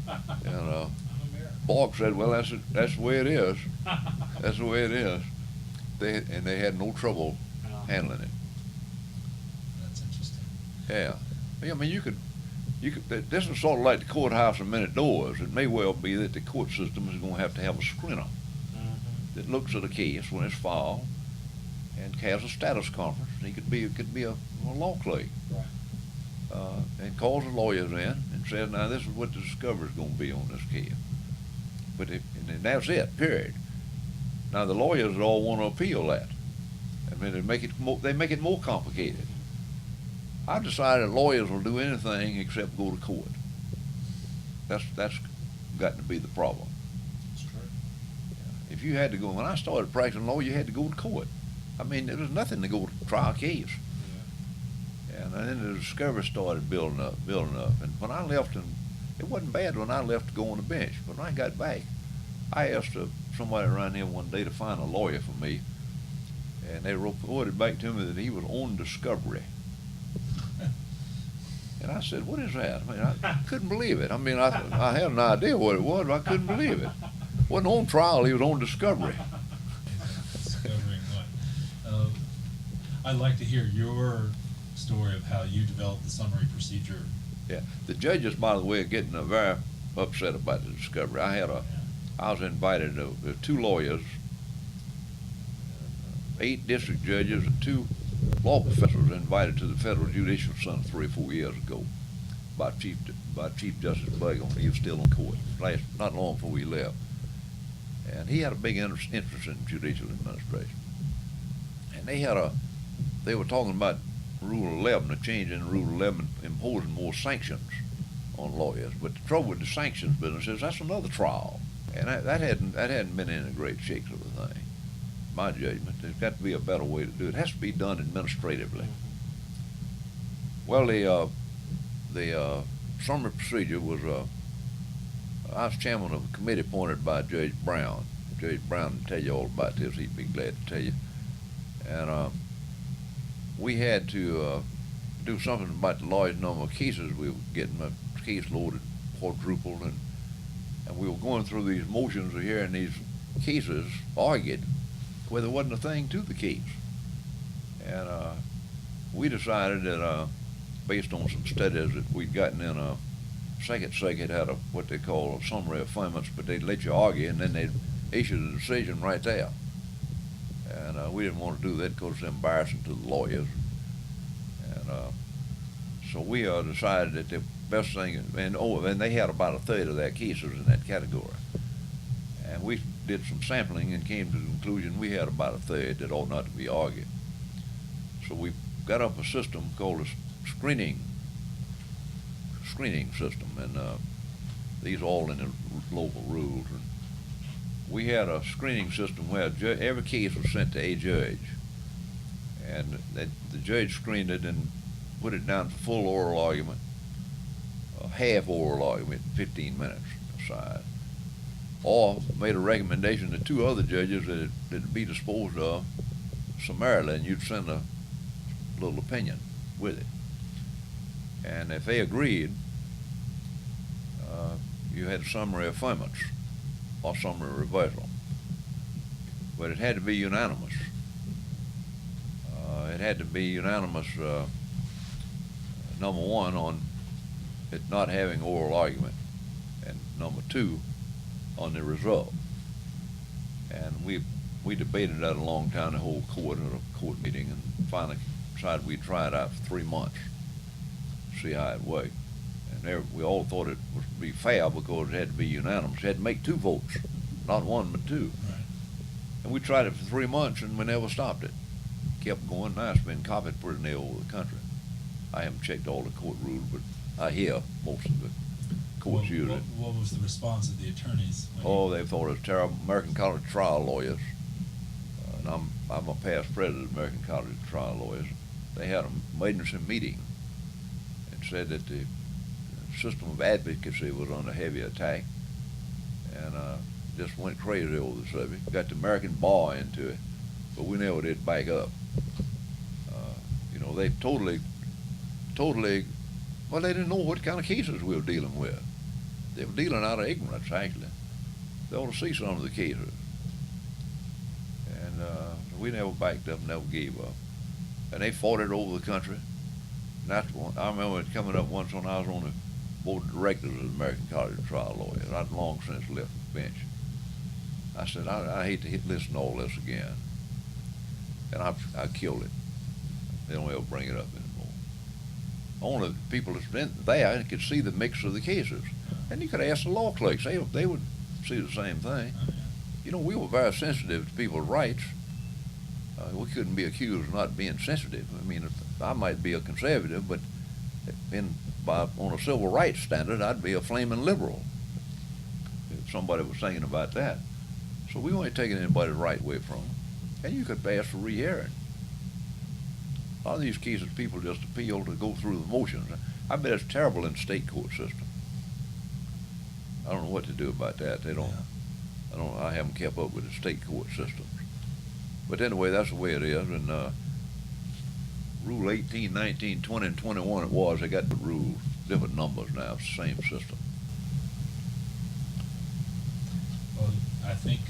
And Bork said, well, that's the way it is. That's the way it is. They had no trouble handling it. That's interesting. Yeah. I mean, you could. This is sort of like the courthouse in many doors. It may well be that the court system is going to have a screener that looks at a case when it's filed and has a status conference. He could be a law clerk. Right. And calls the lawyers in and says, now this is what the discovery is going to be on this case. And that's it, period. Now the lawyers all want to appeal that. I mean, they make it more complicated. I've decided lawyers will do anything except go to court. That's got to be the problem. That's true. If you had to go, when I started practicing law, you had to go to court. I mean, there was nothing to go to trial case. And then the discovery started building up. And when I left, and it wasn't bad when I left to go on the bench, but when I got back, I asked somebody around here one day to find a lawyer for me, and they reported back to me that he was on discovery. And I said, "What is that?" I mean, I couldn't believe it. I mean, I had an idea what it was, but I couldn't believe it. Wasn't on trial, he was on discovery. Discovering what? I'd like to hear your story of how you developed the summary procedure. Yeah, the judges, by the way, are getting very upset about the discovery. I was invited to 2 lawyers, 8 district judges, and 2 law professors invited to the Federal Judicial Center 3 or 4 years ago by Chief Justice Bagel. He was still in court, not long before we left. And he had a big interest in judicial administration. And they were talking about Rule 11, a change in Rule 11 imposing more sanctions on lawyers. But the trouble with the sanctions business is that's another trial. And that hadn't been any great shakes of the thing. My judgment, there's got to be a better way to do it. It has to be done administratively. Well, the summary procedure was, I was chairman of a committee appointed by Judge Brown. Judge Brown will tell you all about this. He'd be glad to tell you. And we had to do something about the large number of cases we were getting. The case loaded quadrupled, and we were going through these motions of hearing these cases argued where there wasn't a thing to the case. And we decided that based on some studies that we'd gotten in a Second Circuit had what they call a summary affirmance, but they'd let you argue and then they'd issue the decision right there. And we didn't want to do that because it's embarrassing to the lawyers. And so we decided that the best thing, and they had about a third of their cases in that category. And we did some sampling and came to the conclusion we had about a third that ought not to be argued. So we got up a system called a screening system, and these are all in the local rules. And we had a screening system where every case was sent to a judge, and the judge screened it and put it down for full oral argument, half oral argument, 15 minutes aside, or made a recommendation to 2 other judges that it'd be disposed of summarily, and you'd send a little opinion with it. And if they agreed, you had a summary affirmance or summary reversal. But it had to be unanimous. It had to be unanimous, number 1, on it not having oral argument, and number 2, on the result. And we debated that a long time, the whole court at a court meeting, and finally decided we'd try it out for 3 months, see how it worked. And we all thought it would be fair because it had to be unanimous. It had to make 2 votes, not 1 but 2. Right. And we tried it for 3 months and we never stopped it. Kept going. Now it's been copied pretty near all over the country. I haven't checked all the court rules, but I hear most of the courts use it. What was the response of the attorneys? Oh, they thought it was terrible. American College of Trial Lawyers, and I'm a past president of American College of Trial Lawyers. They had an emergency meeting and said that the system of advocacy was under heavy attack, and just went crazy over the subject. Got the American Bar into it, but we never did back up. They totally, well, they didn't know what kind of cases we were dealing with. They were dealing out of ignorance, actually. They ought to see some of the cases. And we never backed up, never gave up. And they fought it over the country. And that's one. I remember it coming up once when I was on the board of directors of the American College of Trial Lawyers. I'd long since left the bench. I said, I hate to listen to all this again. And I killed it. They don't ever bring it up anymore. Only the people that's been there could see the mix of the cases. And you could ask the law clerks. They would see the same thing. Oh, yeah. We were very sensitive to people's rights. We couldn't be accused of not being sensitive. I mean, I might be a conservative, but on a civil rights standard, I'd be a flaming liberal if somebody was thinking about that. So we weren't taking anybody's right away from them. And you could ask for rehearing. A lot of these cases, people just appeal to go through the motions. I bet it's terrible in the state court system. I don't know what to do about that. They don't, I haven't kept up with the state court systems. But anyway, that's the way it is. And Rule 18, 19, 20, and 21 it was. They got the rules, different numbers now. It's the same system. Well, I think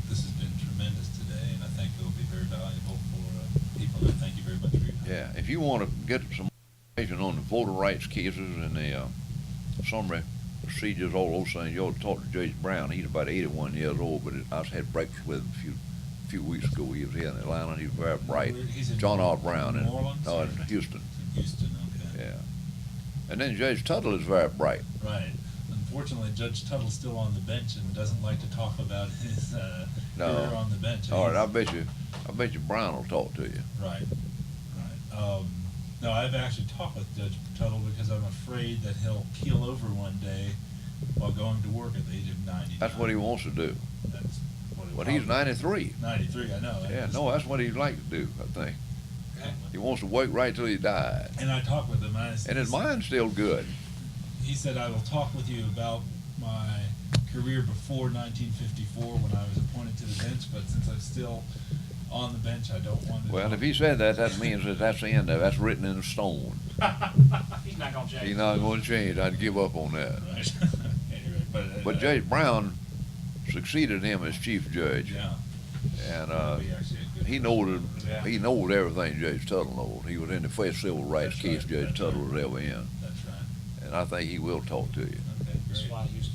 this has been tremendous today, and I think it will be very valuable for people. And thank you very much for your time. Yeah, if you want to get some information on the voter rights cases and the summary procedures, all those things, you ought to talk to Judge Brown. He's about 81 years old, but I had breakfast with him a few weeks ago. He was here in Atlanta. He's very bright. He's in John R. Brown New Orleans, in Houston. In Houston, okay. Yeah. And then Judge Tuttle is very bright. Right. Unfortunately, Judge Tuttle's still on the bench and doesn't like to talk about his career on the bench. All right, I bet you Brown will talk to you. Right. Right. No, I've actually talked with Judge Tuttle because I'm afraid that he'll keel over one day while going to work at the age of 90. That's what he wants to do. That's what But he's 93. 93, I know. Yeah, no, that's what he'd like to do, I think. He wants to work right till he dies. And I talked with him. And his mind's still good. He said, I will talk with you about my career before 1954 when I was appointed to the bench, but since I'm still on the bench, I don't want to. Well, if he said that, that means that that's the end of it. That's written in stone. He's not gonna change. He's not going to change. I'd give up on that. Right. Anyway, But Judge Brown succeeded him as chief judge. Yeah. And That'd be actually a good- he knows everything Judge Tuttle knows. He was in the first civil rights That's case right. Judge That's Tuttle right. was ever in. That's right. And I think he will talk to you. Okay, That's great. why I used